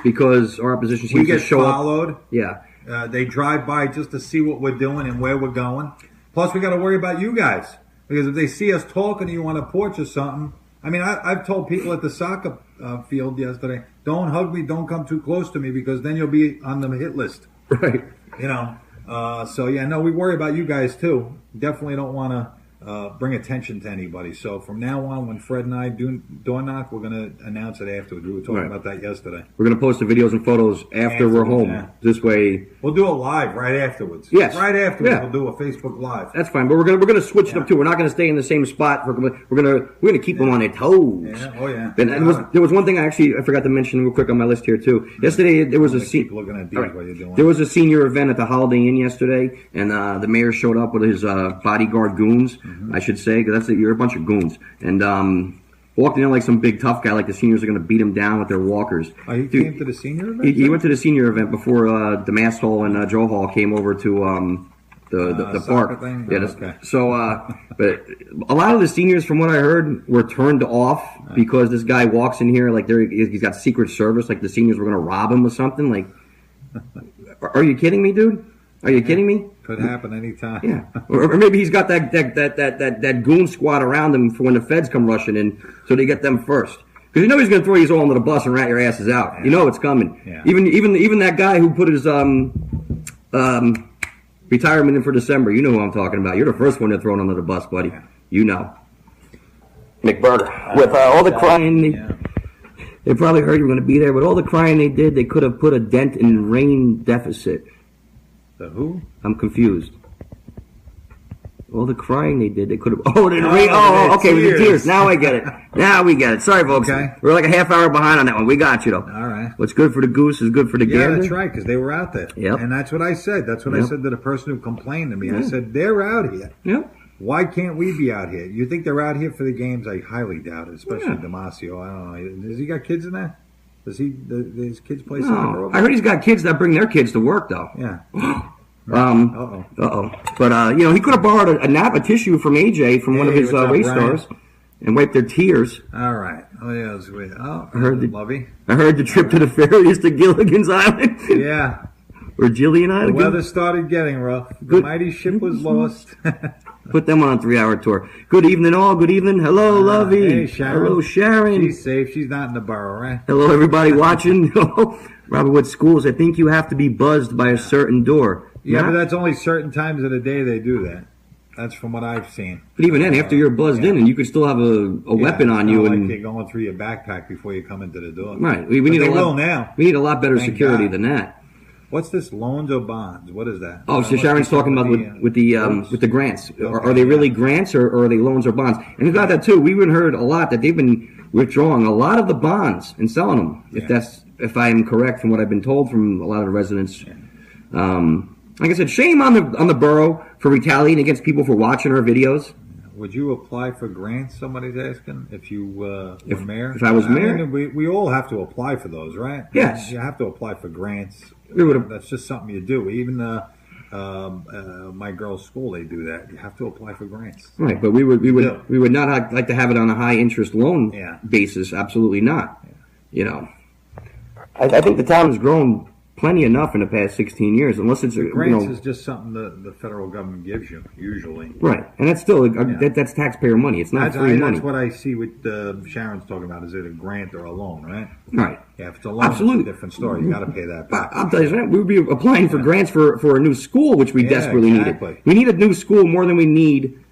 because our opposition seems to show followed. Up. Yeah. They drive by just to see what we're doing and where we're going. Plus, we got to worry about you guys because if they see us talking to you on a porch or something, I mean, I've told people at the soccer field yesterday, don't hug me, don't come too close to me because then you'll be on the hit list. Right. We worry about you guys too. Definitely don't want to bring attention to anybody. So from now on, when Fred and I do door knock, we're going to announce it afterwards. We were talking about that yesterday. We're going to post the videos and photos after we're home. Yeah. This way, we'll do a live right afterwards. Yes, right afterwards, we'll do a Facebook Live. That's fine, but we're going to switch it up too. We're not going to stay in the same spot. We're going to keep them on their toes. Yeah. Oh yeah. And there was one thing I forgot to mention real quick on my list here too. Yesterday there was looking at these while you're doing. There was a senior event at the Holiday Inn yesterday, and the mayor showed up with his bodyguard goons, I should say, because you're a bunch of goons, and walked in like some big tough guy, like the seniors are going to beat him down with their walkers. Oh, he came to the senior event? He went to the senior event before the Mass Hall and Joe Hall came over to the park. Thing? Yeah, okay. So, but a lot of the seniors, from what I heard, were turned off because this guy walks in here like he's got Secret Service, like the seniors were going to rob him or something. Like, are you kidding me, dude? Are you kidding me? Could happen anytime. Yeah, or maybe he's got that goon squad around him for when the feds come rushing in, so they get them first. Because you know he's going to throw you all under the bus and rat your asses out. Yeah. You know it's coming. Yeah. Even that guy who put his retirement in for December. You know who I'm talking about. You're the first one they're thrown under the bus, buddy. Yeah. You know. McBurger. With all the crying, they probably heard you were going to be there. With all the crying they did, they could have put a dent in rain deficit. The who? I'm confused. All the crying they did, they could have. Oh, the rain. Oh, okay, with the tears. Now I get it. Now we get it. Sorry, folks. Okay. We're like a half hour behind on that one. We got you, though. All right. What's good for the goose is good for the gander. Yeah, that's right, because they were out there. Yep. And that's what I said. That's what I said to the person who complained to me. I said, they're out here. Yep. Why can't we be out here? You think they're out here for the games? I highly doubt it, especially Damasio. I don't know. Has he got kids in there? Does his kids play soccer? I heard he's got kids that bring their kids to work, though. Yeah. But he could have borrowed a tissue from AJ from one of his race stars and wiped their tears. All right. Oh yeah, sweet. Oh, I heard Lovey. I heard the trip to the ferry is to Gilligan's Island. Yeah. Or Gillian Island. The weather started getting rough. The mighty ship was lost. Put them on a 3-hour tour. Good evening, all. Good evening. Hello, Lovey. Hey, Sharon. Hello, Sharon. She's safe. She's not in the borough, right? Hello, everybody watching. Robert Wood Schools. I think you have to be buzzed by a certain door. Yeah, but that's only certain times of the day they do that. That's from what I've seen. But even then, after you're buzzed in, and you could still have a weapon on you, like and you're going through your backpack before you come into the door. Right. We need We need a lot better security than that. What's this? Loans or bonds? What is that? Oh, so Sharon's talking about with the grants. Okay, are they really grants or are they loans or bonds? And about that too, we even heard a lot that they've been withdrawing a lot of the bonds and selling them. If I am correct from what I've been told from a lot of the residents. Like I said, shame on the borough for retaliating against people for watching our videos. Would you apply for grants? Somebody's asking if you were mayor. If I was mayor, we all have to apply for those, right? Yes, you have to apply for grants. That's just something you do. Even my girls' school, they do that. You have to apply for grants. Right, but we would not like to have it on a high interest loan basis. Absolutely not. Yeah. I think the town has grown plenty enough in the past 16 years, unless it's grants is just something the federal government gives you usually. Right, and that's still that's taxpayer money. It's not free money. That's what I see with Sharon's talking about. Is it a grant or a loan? Right. Right. Yeah, if it's a loan, it's a different story. You got to pay that back. I'll tell you, we would be applying for grants for a new school, which we desperately needed. We need a new school more than we need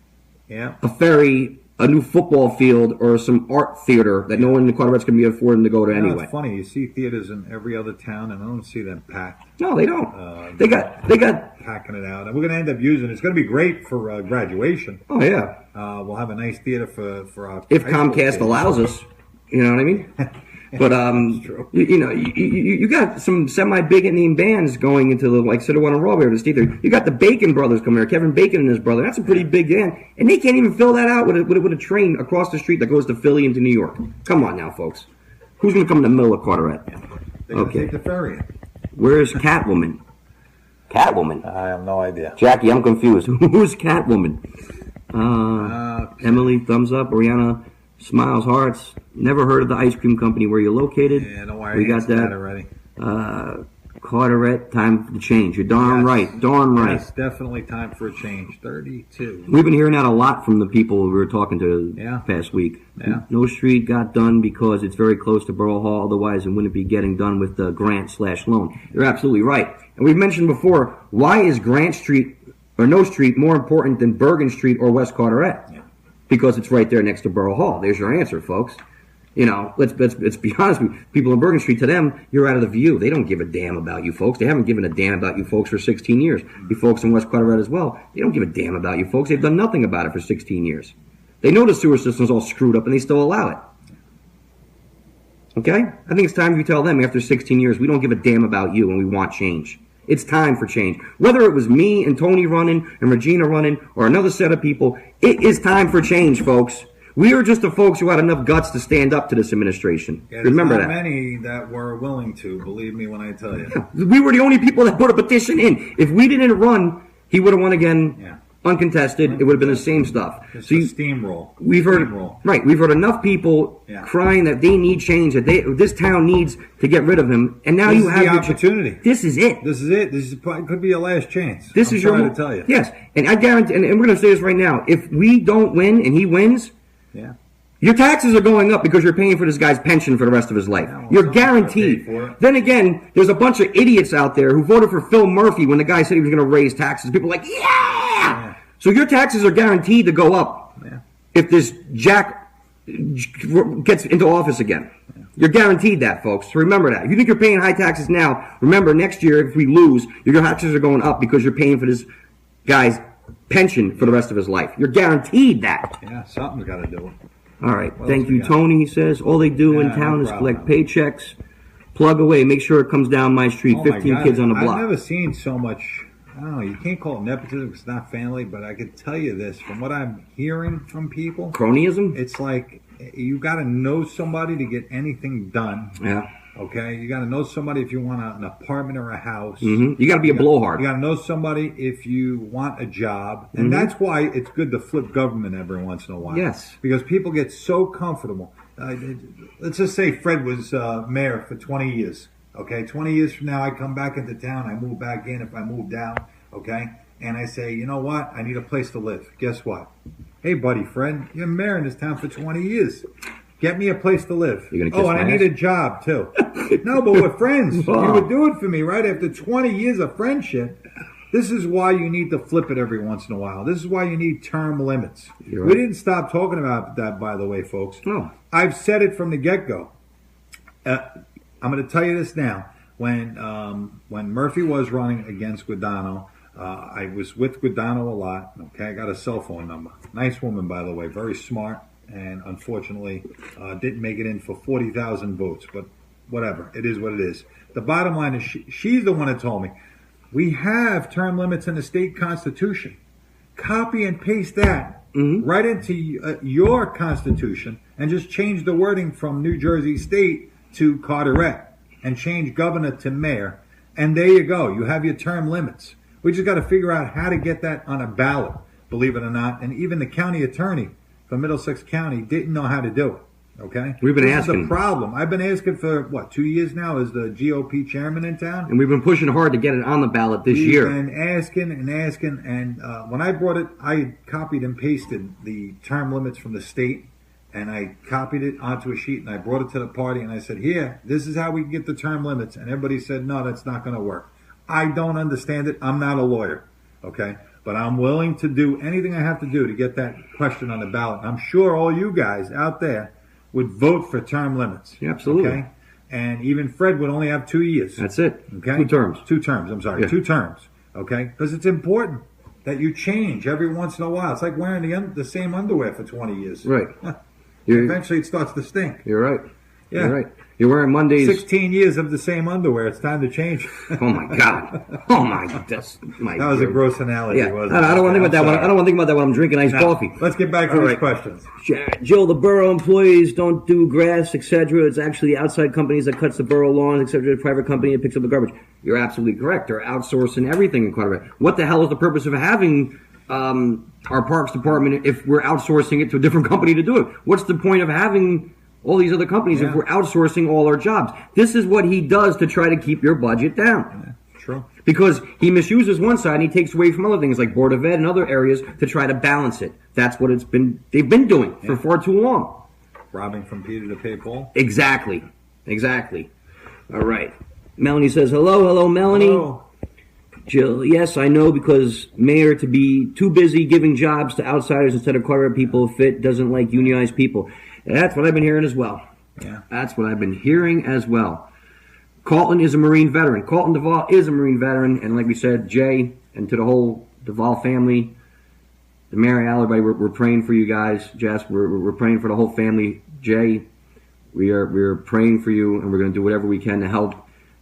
a ferry, a new football field, or some art theater that no one in the Carteret's going to be affording to go to anyway. It's funny. You see theaters in every other town, and I don't see them packed. No, they don't. They got packing it out, and we're going to end up using it. It's going to be great for graduation. Oh yeah. We'll have a nice theater for our if Comcast allows us. You know what I mean? But you got some semi-big name bands going into the Citadel and Raw the theater. You got the Bacon brothers coming here, Kevin Bacon and his brother. That's a pretty big band, and they can't even fill that out with a train across the street that goes to Philly into New York. Come on now, folks. Who's going to come in the middle of Carteret? Okay. Take the ferry. Where's Catwoman? Catwoman. I have no idea. Jackie, I'm confused. Who's Catwoman? Emily, thumbs up. Oriana, smiles, hearts. Never heard of the ice cream company where you're located. Yeah, don't worry. We got that already. Carteret, time to change. You're darn right. Darn right. It's definitely time for a change. 32. We've been hearing that a lot from the people we were talking to past week. Yeah. No street got done because it's very close to Borough Hall. Otherwise, it wouldn't be getting done with the grant/loan. You're absolutely right. And we've mentioned before, why is Grant Street or no street more important than Bergen Street or West Carteret? Yeah. Because it's right there next to Borough Hall. There's your answer, folks. Let's be honest with you. People in Bergen Street, to them, you're out of the view. They don't give a damn about you folks. They haven't given a damn about you folks for 16 years. You folks in West Carteret as well, they don't give a damn about you folks. They've done nothing about it for 16 years. They know the sewer system's all screwed up, and they still allow it. Okay? I think it's time you tell them after 16 years, we don't give a damn about you and we want change. It's time for change. Whether it was me and Tony running and Regina running or another set of people, it is time for change, folks. We are just the folks who had enough guts to stand up to this administration. Yeah, remember that. Many that were willing to, believe me when I tell you. Yeah, we were the only people that put a petition in. If we didn't run, he would have won again, uncontested. It would have been the same stuff. It's a steamroll. We've heard enough people crying that they need change, that this town needs to get rid of him, and now you have the opportunity. This is it. This could be your last chance. This is trying to tell you. Yes, and I guarantee, and we're going to say this right now. If we don't win and he wins. Yeah. Your taxes are going up because you're paying for this guy's pension for the rest of his life. You're guaranteed. Then again, there's a bunch of idiots out there who voted for Phil Murphy when the guy said he was going to raise taxes. People are like, yeah! So your taxes are guaranteed to go up if this jack gets into office again. You're guaranteed that, folks. So remember that. If you think you're paying high taxes now, remember next year if we lose, your taxes are going up because you're paying for this guy's pension for the rest of his life. You're guaranteed that. Yeah, something's got to do it. All right. Thank you, Tony. He says, all they do in town is collect paychecks, plug away, make sure it comes down my street, 15 kids on the block. I've never seen so much, I don't know, you can't call it nepotism because it's not family, but I can tell you this, from what I'm hearing from people. Cronyism? It's like you got to know somebody to get anything done. Yeah. Okay, you got to know somebody if you want an apartment or a house. You got to be a blowhard. You got to know somebody if you want a job, and that's why it's good to flip government every once in a while. Yes, because people get so comfortable. Let's just say Fred was mayor for 20 years. Okay, 20 years from now, I come back into town. I move back in. If I move down, okay, and I say, you know what? I need a place to live. Guess what? Hey, buddy, Fred, you're mayor in this town for 20 years. Get me a place to live. You're gonna kiss and I my need ass? a job, too. No, but we're friends. Oh. You would do it for me, right? After 20 years of friendship, this is why you need to flip it every once in a while. This is why you need term limits. You're right. We didn't stop talking about that, by the way, folks. No. I've said it from the get-go. I'm going to tell you this now. When Murphy was running against Guadagno, I was with Guadagno a lot. Okay, I got a cell phone number. Nice woman, by the way, very smart, and unfortunately didn't make it in for 40,000 votes. But whatever, it is what it is. The bottom line is she's the one that told me we have term limits in the state constitution. Copy and paste that right into your constitution, and just change the wording from New Jersey State to Carteret, and change governor to mayor, and there you go. You have your term limits. We just got to figure out how to get that on a ballot, believe it or not. And even the county attorney for Middlesex County didn't know how to do it. Okay? We've been This asking. is the problem. I've been asking for, 2 years now as the GOP chairman in town? And we've been pushing hard to get it on the ballot this We've year. been asking, and when I brought it, I copied and pasted the term limits from the state, and I copied it onto a sheet, and I brought it to the party, and I said, here, this is how we can get the term limits. And everybody said, no, that's not going to work. I don't understand it. I'm not a lawyer, okay? But I'm willing to do anything I have to do to get that question on the ballot. I'm sure all you guys out there would vote for term limits. Yeah, absolutely. Okay? And even Fred would only have 2 years. That's it. Okay? 2 terms. 2 terms, I'm sorry. Yeah. 2 terms, okay? Because it's important that you change every once in a while. It's like wearing the same underwear for 20 years. Right. Eventually it starts to stink. You're right. Yeah. You're right. You're wearing Mondays. 16 years of the same underwear. It's time to change. Oh my God. Oh my. That's my. That was a gross analogy, Yeah. wasn't it? I don't want to think about that one. I don't want to think about that when I'm drinking iced Now, coffee. let's get back to All these right. questions. Jill, the borough employees don't do grass, etc. It's actually outside companies that cuts the borough lawns, etc. A private company that picks up the garbage. You're absolutely correct. They're outsourcing everything in Carteret. What the hell is the purpose of having our parks department if we're outsourcing it to a different company to do it? What's the point of having all these other companies if we're outsourcing all our jobs? This is what he does to try to keep your budget down. True. Because he misuses one side and he takes away from other things like Board of Ed and other areas to try to balance it. That's what they've been doing for far too long. Robbing from Peter to pay Paul. Exactly. All right. Melanie says, hello, Melanie. Hello. Jill, yes, I know, because mayor to be too busy giving jobs to outsiders instead of Carteret people fit doesn't like unionized people. That's what I've been hearing as well. Yeah. That's what I've been hearing as well. Colton is a Marine veteran. Colton Duvall is a Marine veteran, and like we said, Jay, and to the whole Duvall family, the mayor, everybody, we're praying for you guys. Jess, we're praying for the whole family. Jay, we're praying for you, and we're going to do whatever we can to help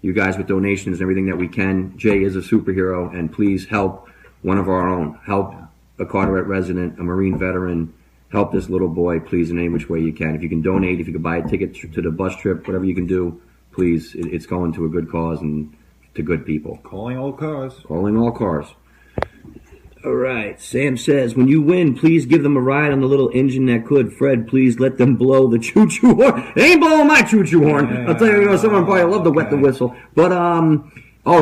you guys with donations and everything that we can. Jay is a superhero, and please help one of our own. Help a Carteret resident, a Marine veteran. Help this little boy, please, in any which way you can. If you can donate, if you can buy a ticket to the bus trip, whatever you can do, please. It's going to a good cause and to good people. Calling all cars. Calling all cars. All right. Sam says, when you win, please give them a ride on the little engine that could. Fred, please let them blow the choo-choo horn. They ain't blowing my choo-choo horn. I'll tell you, someone probably love to wet the whistle. But,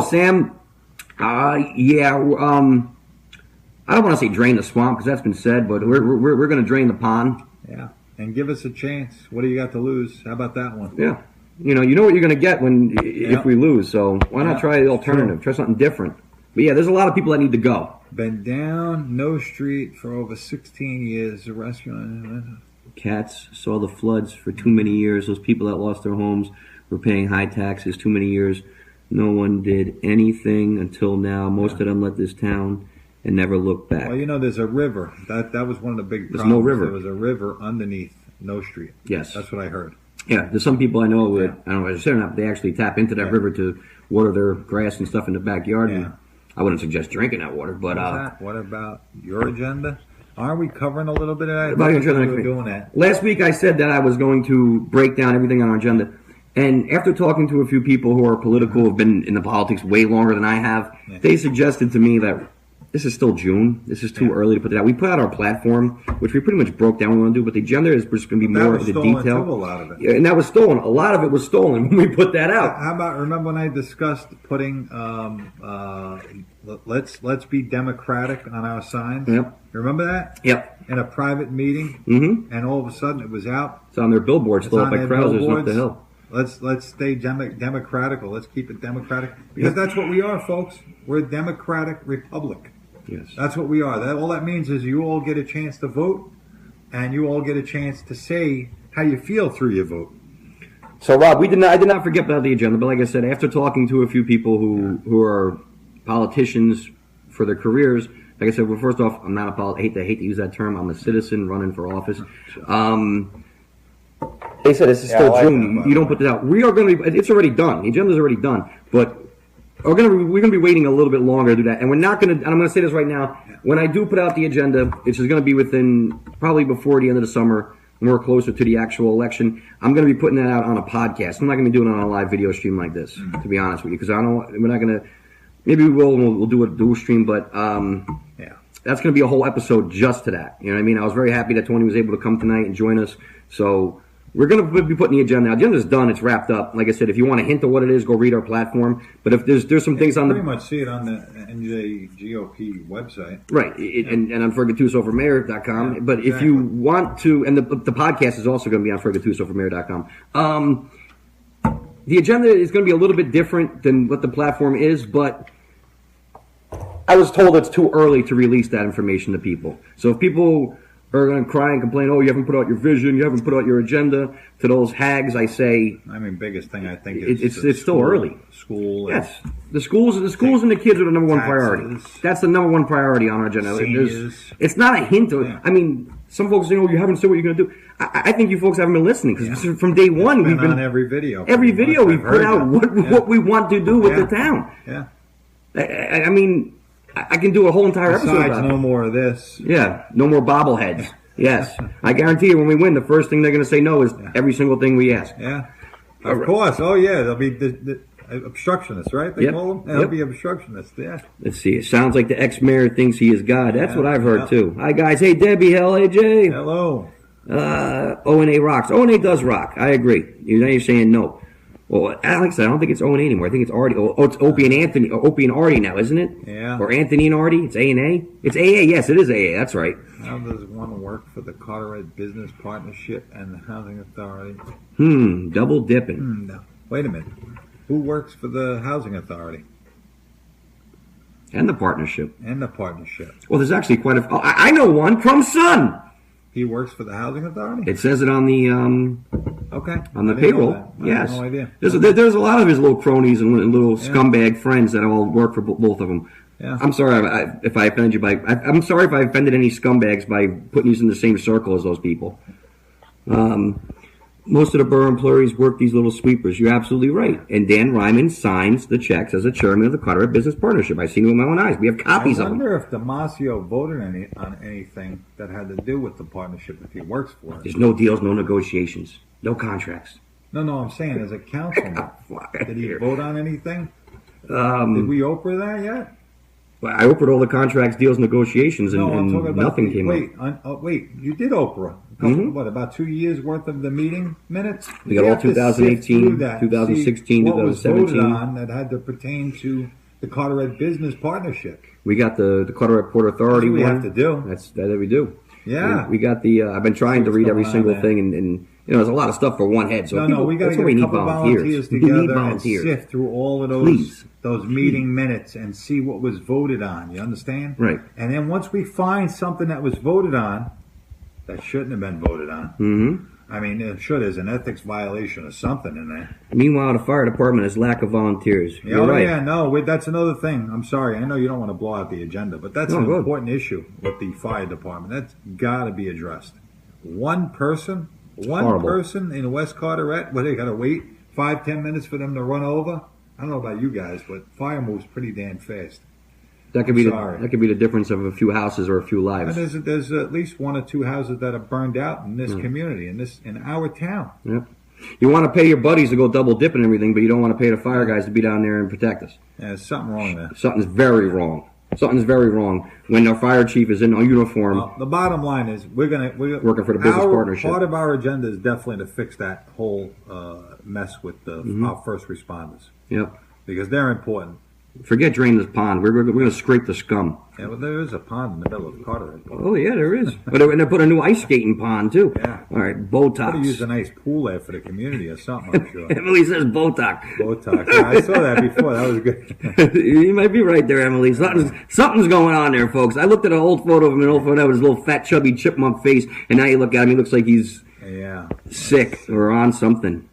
Sam, I don't want to say drain the swamp because that's been said, but we're going to drain the pond. Yeah. And give us a chance. What do you got to lose? How about that one? Yeah. You know what you're going to get if we lose. So why not try the alternative? Try something different. But yeah, there's a lot of people that need to go. Been down No Street for over 16 years. The restaurant. Cats saw the floods for too many years. Those people that lost their homes were paying high taxes too many years. No one did anything until now. Most of them left this town and never looked back. Well, there's a river. That was one of the big problems. There's no river. There was a river underneath No Street. Yes. That's what I heard. Yeah, there's some people I know that, I don't know if I said or not, but they actually tap into that river to water their grass and stuff in the backyard. Yeah. And I wouldn't suggest drinking that water, but What about your agenda? Aren't we covering a little bit of that? About your agenda We next were week. doing that. Last week I said that I was going to break down everything on our agenda, And after talking to a few people who are political, have been in the politics way longer than I have, they suggested to me that this is still June. This is too early to put it out. We put out our platform, which we pretty much broke down what we want to do, but the agenda is just going to be more of the detail. Too, a lot of it. Yeah, and that was stolen. A lot of it was stolen when we put that out. How about, remember when I discussed putting, let's be democratic on our signs? Yep. You remember that? Yep. In a private meeting, Mm-hmm. and all of a sudden it was out. It's on their billboards, still up by Krauser's up the hill. Let's stay democratic, or let's keep it democratic, because that's what we are, folks. We're a democratic republic. Yes. That's what we are. All that means is you all get a chance to vote, and you all get a chance to say how you feel through your vote. So, Rob, I did not forget about the agenda, but like I said, after talking to a few people who are politicians for their careers, like I said, well, first off, I'm not a politician. I hate to use that term. I'm a citizen running for office. They said this is still June. You don't put it out. We are going to be. It's already done. The agenda's already done, but we're going to be waiting a little bit longer to do that. And we're not going to. And I'm going to say this right now. When I do put out the agenda, which is going to be within probably before the end of the summer, when we're closer to the actual election, I'm going to be putting that out on a podcast. I'm not going to be doing it on a live video stream like this, to be honest with you, because we're not going to. Maybe we will. We'll do a dual stream, but that's going to be a whole episode just to that. You know what I mean? I was very happy that Tony was able to come tonight and join us. So we're going to be putting the agenda. The agenda's done. It's wrapped up. Like I said, if you want a hint of what it is, go read our platform. But if there's some things on pretty much see it on the NJGOP website. Right, and on FredGattusoformayor.com. Yeah, but if you want to, and the podcast is also going to be on FredGattusoformayor.com. The agenda is going to be a little bit different than what the platform is, but I was told it's too early to release that information to people. So if people are going to cry and complain, oh, you haven't put out your vision, you haven't put out your agenda, to those hags, I say... I mean, biggest thing I think is... It's still early. School. Yes. The schools and the kids are the number one priority. That's the number one priority on our agenda. It's not a hint of... I mean, some folks say, oh, you haven't said what you're going to do. I think you folks haven't been listening, because from day one, we've been... on every video. Every video we've put out what we want to do with the town. Yeah. I mean... I can do a whole entire episode about no more of this. Yeah, no more bobbleheads. Yes. I guarantee you when we win, the first thing they're going to say no is every single thing we ask. Yeah. Of course. Oh, yeah. They'll be the obstructionists, right? They call them? They'll be obstructionists, yeah. Let's see. It sounds like the ex-mayor thinks he is God. That's what I've heard, too. Hi, guys. Hey, Debbie. Hey, Jay. Hello. O&A rocks. O&A does rock. I agree. You're saying no. Well, Alex, I don't think it's O&A anymore. I think it's Artie. Oh, it's Opie and Anthony, or Opie and Artie now, isn't it? Yeah. Or Anthony and Artie. It's A&A. It's AA. Yes, it is AA. That's right. How does one work for the Carteret Business Partnership and the Housing Authority? Double dipping. No. Wait a minute. Who works for the Housing Authority? And the partnership. Well, there's actually quite a... Oh, I know one. Crumb's son. He works for the Housing Authority? It says it on the on the payroll. Yes. I have no idea. There's a lot of his little cronies and little scumbag friends that all work for both of them. Yeah. I'm sorry if I offended you I'm sorry if I offended any scumbags by putting you in the same circle as those people. Most of the borough employees work these little sweepers. You're absolutely right. And Dan Ryman signs the checks as a chairman of the Carteret Business Partnership. I've seen it with my own eyes. We have copies of them. I wonder if Damasio voted on anything that had to do with the partnership if he works for it. There's no deals, no negotiations, no contracts. No, I'm saying as a councilman. Did he vote on anything? Did we Oprah that yet? I Oprah'd all the contracts, deals, negotiations, and nothing came up. Wait, you did Oprah. What, about 2 years worth of the meeting minutes? We got all 2018, 2016, what 2017. Was voted on that had to pertain to the Carteret Business Partnership. We got the Carteret Port Authority. That's what we have to do. That's that we do. Yeah. We got the. I've been trying to read every single thing, and there's a lot of stuff for one head. So we got to get a couple volunteers together and sift through all of those meeting minutes and see what was voted on. You understand? Right. And then once we find something that was voted on that shouldn't have been voted on. I mean, there's an ethics violation or something in there. Meanwhile, the fire department has lack of volunteers. You're right. Yeah, no, that's another thing. I'm sorry. I know you don't want to blow out the agenda, but that's an important issue with the fire department. That's got to be addressed. One person in West Carteret, where they got to wait 5-10 minutes for them to run over. I don't know about you guys, but fire moves pretty damn fast. That could be the difference of a few houses or a few lives. And there's at least 1 or 2 houses that are burned out in this community, in our town. Yep. You want to pay your buddies to go double dip and everything, but you don't want to pay the fire guys to be down there and protect us. Yeah, there's something wrong there. Something's very wrong. Something's very wrong when our fire chief is in a uniform. Well, the bottom line is we're working for the business partnership. Part of our agenda is definitely to fix that whole mess with our first responders. Yep. Because they're important. Forget drain this pond. We're going to scrape the scum. Yeah, well, there is a pond in the middle of Carteret. Oh, yeah, there is. But they put a new ice skating pond, too. Yeah. All right, Botox. Could have used a nice pool there for the community or something, I'm sure. Emily says Botox. Botox. Yeah, I saw that before. That was good. You might be right there, Emily. Something's going on there, folks. I looked at an old photo of him, an old photo of his little fat, chubby chipmunk face, and now you look at him, he looks like he's sick or on something.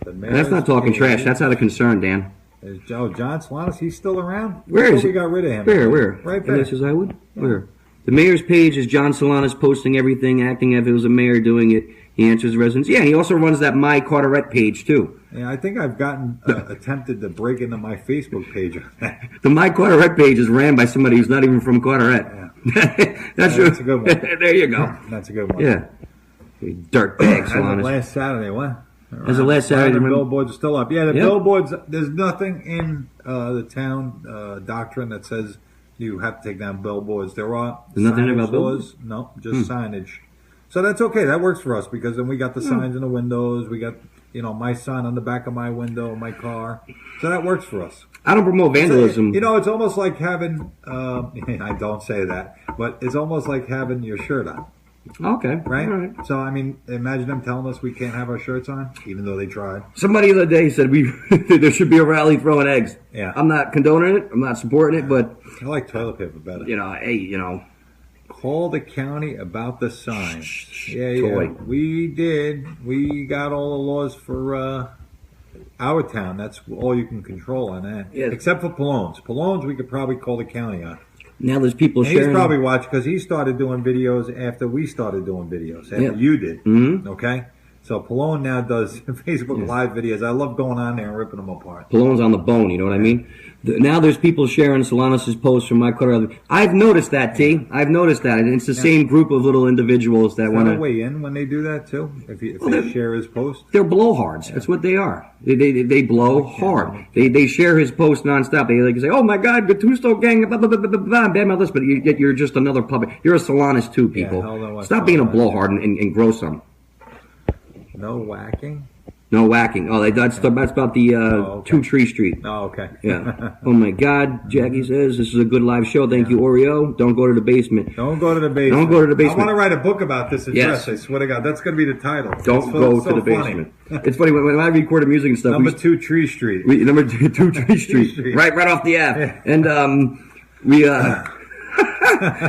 And that's not talking trash. That's out of concern, Dan. Is John Solanas, he's still around? Where is he? We got rid of him. Where? Right there. And this is I would? Where? The mayor's page is John Solanas posting everything, acting as if it was a mayor doing it. He answers residents. Yeah, he also runs that My Carteret page, too. Yeah, I think I've gotten attempted to break into my Facebook page on that. The My Carteret page is ran by somebody who's not even from Carteret. Yeah. That's a good one. There you go. That's a good one. Yeah. Dirtbag Solanas. Last Saturday, what? As of last Saturday, the billboards are still up. Yeah, the billboards. There's nothing in the town doctrine that says you have to take down billboards. There are nothing signage about billboards. No, just signage. So that's okay. That works for us because then we got the signs in the windows. We got my son on the back of my window, my car. So that works for us. I don't promote vandalism. It's almost like having. I don't say that, but it's almost like having your shirt on. Okay. Right? All right. So, imagine them telling us we can't have our shirts on, even though they tried. Somebody the other day said there should be a rally throwing eggs. Yeah. I'm not condoning it. I'm not supporting it, but... I like toilet paper better. Call the county about the sign. Toy. We did. We got all the laws for our town. That's all you can control on that. Yeah. Except for Pologne's. Pologne's we could probably call the county on. Now there's people sharing. He's probably watched because he started doing videos after we started doing videos. After you did. Mm-hmm. Okay? So Pologne now does Facebook Live videos. I love going on there and ripping them apart. Pologne's on the bone, you know what I mean? Now there's people sharing Solanas' posts from My Carteret. I've noticed that, T. I've noticed that. And it's the same group of little individuals that want to... weigh in when they do that, too? If they share his post? They're blowhards. Yeah. That's what they are. They blow hard. They share his post nonstop. They say, oh, my God, Gattuso gang, blah, blah, blah, blah, blah, blah, blah, but you're just another puppet. You're a Solanas, too, people. Yeah, stop being a blowhard and grow some. No whacking? No whacking. Oh, that's about the 2 Tree Street. Oh, okay. Yeah. Oh, my God. Jackie says, this is a good live show. Thank you, Oreo. Don't go to the basement. Don't go to the basement. Don't go to the basement. I want to write a book about this address. Yes. I swear to God. That's going to be the title. Don't go to the basement. It's funny. When I record music and stuff. Number 2 Tree Street. Number 2 Tree Street. Right off the Ave. Yeah. And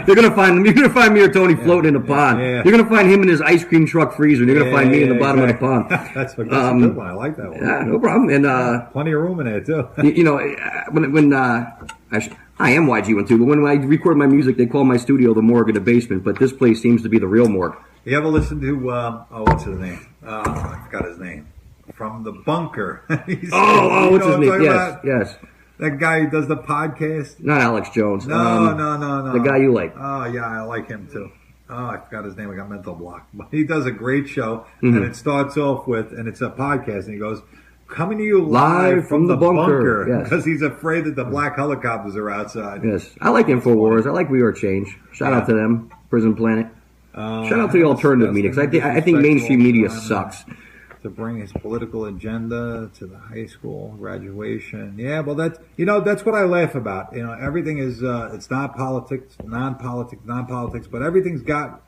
you're gonna find me or Tony floating in the pond. Yeah. You're gonna find him in his ice cream truck freezer, and you're gonna find me in the bottom of the pond. That's a good one. I like that one. Yeah, no problem. And plenty of room in there too. When I am YG1 too, but when I record my music, they call my studio the morgue in the basement. But this place seems to be the real morgue. You ever listen to what's his name? I forgot his name. From the bunker. What's his name? Yes. That guy who does the podcast? Not Alex Jones. No. The guy you like. Oh, yeah, I like him too. Oh, I forgot his name. I got mental block. But he does a great show, and it starts off with, and it's a podcast, and he goes, coming to you live from the bunker. Because he's afraid that the black helicopters are outside. Yes. I like InfoWars. I like We Are Change. Shout out to them. Prison Planet. Shout out to the alternative media, because I think mainstream media sucks. To bring his political agenda to the high school graduation. Yeah, well, that's what I laugh about. Everything is, it's not politics, non-politics, but everything's got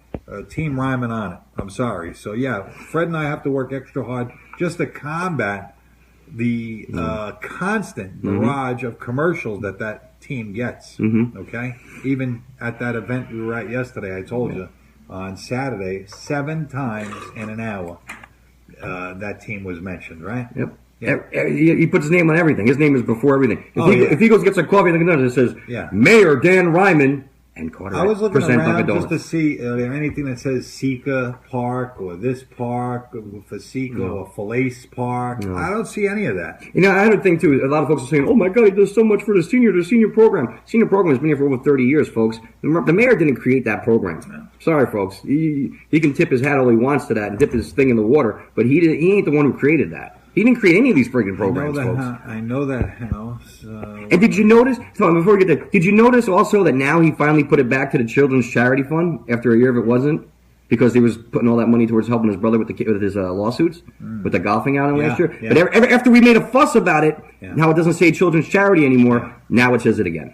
Team Ryman on it. I'm sorry. So, yeah, Fred and I have to work extra hard just to combat the constant barrage of commercials that team gets. Okay? Even at that event we were at yesterday, I told you, on Saturday, 7 times in an hour. That team was mentioned, right? Yep. Yeah. He puts his name on everything. His name is before everything. If he goes and gets a coffee and it says, Mayor Dan Ryman, and Carteret I was looking present around Dunkin' just to see anything that says Sika Park or this park for Sika or Falaise Park. No. I don't see any of that. You know, I had a thing too. A lot of folks are saying, "Oh my God, he does so much for the senior program." Senior program has been here for over 30 years, folks. The mayor didn't create that program. No. Sorry, folks. He can tip his hat all he wants to that and dip his thing in the water, but he ain't the one who created that. He didn't create any of these friggin' programs, folks. I know that house. And did you notice? Before we get there, did you notice also that now he finally put it back to the Children's Charity Fund after a year of it wasn't? Because he was putting all that money towards helping his brother with his lawsuits, with the golfing outing last year. Yeah. But after we made a fuss about it, now it doesn't say Children's Charity anymore. Now it says it again.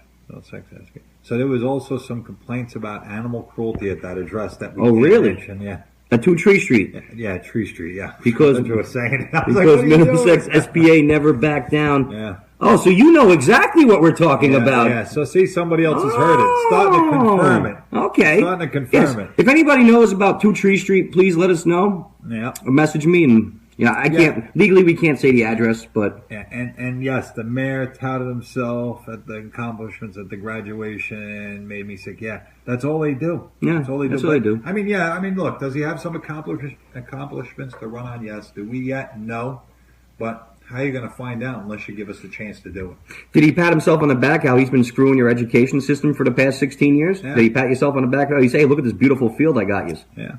So there was also some complaints about animal cruelty at that address that we really? mentioned. Yeah. At 2 Tree Street. Yeah, Tree Street, yeah. Because you were saying. Because Middlesex SBA never backed down. Yeah. Oh, so you know exactly what we're talking about. Yeah, so see, somebody else has heard it. Starting to confirm it. Okay. Starting to confirm it. If anybody knows about 2 Tree Street, please let us know. Yeah. Or message me and... I can't legally. We can't say the address, but and yes, the mayor touted himself at the accomplishments at the graduation. Made me sick. Yeah, that's all they do. Yeah, that's all they do. I mean, look, does he have some accomplishments to run on? Yes. Do we yet? No. But how are you going to find out unless you give us the chance to do it? Did he pat himself on the back? How he's been screwing your education system for the past 16 years? Yeah. Did he pat yourself on the back? How you say, "Hey, look at this beautiful field I got you." Yeah.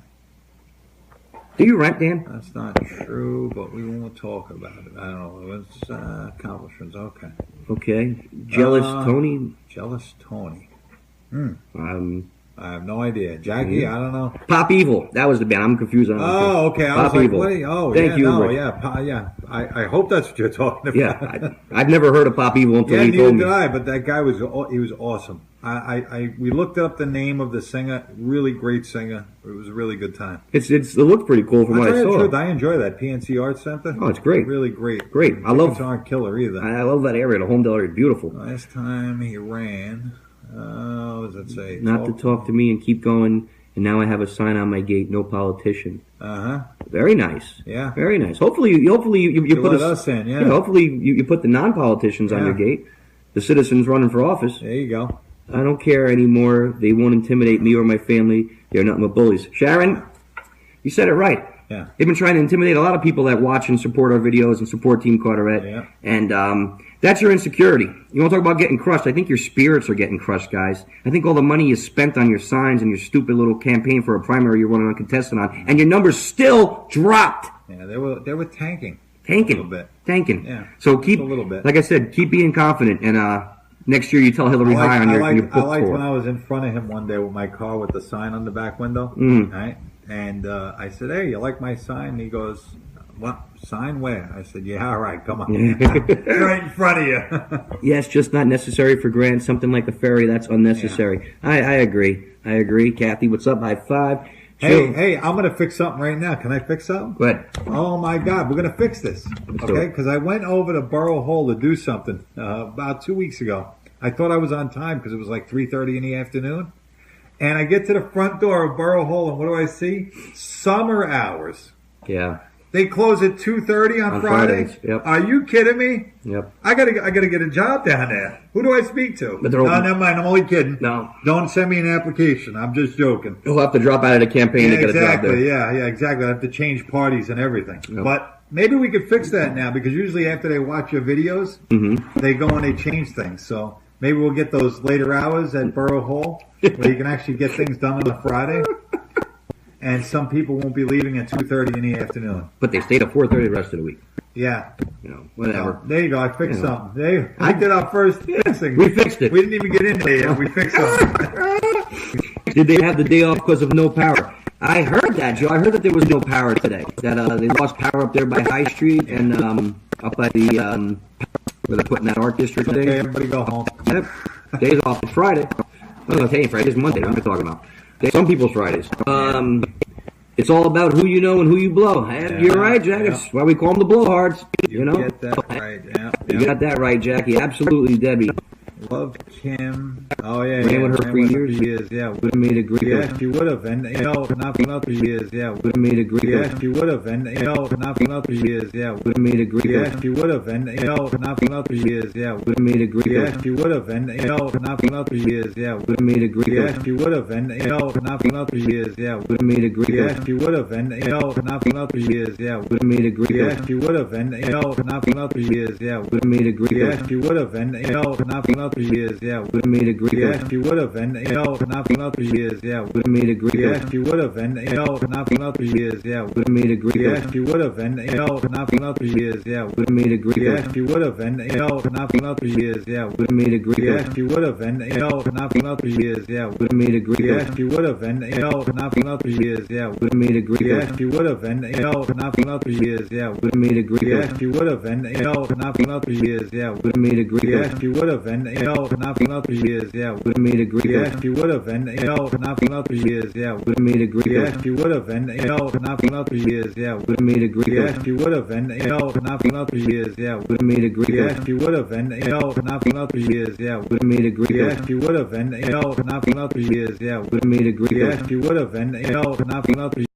Do you rent, Dan? That's not true, but we won't talk about it. I don't know. It's accomplishments. Okay. Okay. Jealous Tony? Jealous Tony. I have no idea. Jackie, I don't know. Pop Evil. That was the band. I'm confused on Oh, okay. I was Pop like, Evil. what? Thank you. No, yeah. I hope that's what you're talking about. Yeah. I've never heard of Pop Evil until he neither told me. did I, but that guy he was awesome. We looked up the name of the singer. Really great singer. It was a really good time. It looked pretty cool from what I saw. I enjoy that PNC Arts Center. Oh, it's great. Really great. Great. Tickets aren't killer either. I love that area. The Homedale area is beautiful. Last time he ran, what does it say? Not to talk to me and keep going. And now I have a sign on my gate. No politician. Very nice. Yeah. Very nice. Hopefully you put us in. Yeah. Hopefully you put the non-politicians on your gate. The citizens running for office. There you go. I don't care anymore. They won't intimidate me or my family. They're nothing but bullies. Sharon, you said it right. Yeah. They've been trying to intimidate a lot of people that watch and support our videos and support Team Carteret. Yeah. And that's your insecurity. You want to talk about getting crushed? I think your spirits are getting crushed, guys. I think all the money is spent on your signs and your stupid little campaign for a primary you're running uncontested on, and your numbers still dropped. Yeah, they were tanking. Tanking. A little bit. Tanking. Yeah. So keep, a little bit. Like I said, keep being confident. And next year you tell Hillary hi on your book I liked tour. when I was in front of him one day with my car with the sign on the back window. Right? And I said, "Hey, you like my sign?" And he goes, "What sign? Where?" I said, "Yeah, all right, come on." Right in front of you. Yes, just not necessary for Grant. Something like the ferry, that's unnecessary. Yeah. I agree. Kathy, what's up? High five. Hey, I'm going to fix something right now. Can I fix something? Go ahead. Oh, my God. We're going to fix this. Okay? Because I went over to Borough Hall to do something about 2 weeks ago. I thought I was on time because it was like 3:30 in the afternoon. And I get to the front door of Borough Hall, and what do I see? Summer hours. Yeah. They close at 2:30 on Fridays. Yep. Are you kidding me? Yep. I gotta get a job down there. Who do I speak to? No, never mind. I'm only kidding. No. Don't send me an application. I'm just joking. You'll have to drop out of the campaign to get a job there. Yeah, exactly. I have to change parties and everything. Yep. But maybe we could fix that now because usually after they watch your videos, they go and they change things. So maybe we'll get those later hours at Borough Hall where you can actually get things done on a Friday. And some people won't be leaving at 2:30 in the afternoon. But they stay till 4:30 the rest of the week. Yeah. Whatever. There you go. I fixed something. I did our first fixing. We fixed it. We didn't even get in there yet. We fixed something. Did they have the day off because of no power? I heard that, Joe. I heard that there was no power today. That they lost power up there by High Street and up by the where they're putting that art district thing. Okay, everybody go home. Yep. Days off. It's Friday. Oh, no, hey, Friday. It's Monday. What am I talking about? Some people's Fridays. It's all about who you know and who you blow. You're right, Jack. That's why we call them the blowhards. You know? Get that right. Yeah. You got that right, Jackie. Absolutely, Debbie. Love Kim. Oh yeah, Ran with her for years. Yeah, Would have made a great. yeah, she would have, and not for years. Yeah, Would have made a great. yeah, she would have, and not for years. Yeah, Would have made a great. yeah, she would have, and not for years. Yeah, Would have made a great. yeah, she would have, and not for years. Yeah, Would have made a great. yeah, she would have, and not for years. Yeah, Would have made a great. yeah, she would have, and not for years. Yeah, Would have made a great. yeah, she would have, and not for years. Yeah, Would have made a great. yeah, she would have, and not for years. Yeah, Would have made a great. yeah, she would have, and not for years. Yeah, Would have made a great. yeah, she would have, and not for years. Yeah, Would have made a great. yeah, she would have, and not for years. Yeah, Would have made a great. yeah, she would have, and not for years. Yeah, Would have made a great. yeah, she would have, and not for years. Yeah, Would have made a great. yeah, she would have, and not for years. Yeah, Would have made a great. yeah, she would have, and not for years. Yeah, Would have made a great. yeah, she would have, and not for years. Yeah, Would have made a great. yeah, she would have, and not for years. Yeah, Would have made a great. yeah, she would have, and not for years. Yeah, Would have made a great. yeah, she would have, and not for years. Yeah, Would have made a great. yeah, she would have, and not for years. Yeah, Would have made a great. yeah, she would have, and not for years. Yeah, Would have made a great. yeah, she would have, and not for years. Yeah, Would have made a great. yeah, she would have, and not for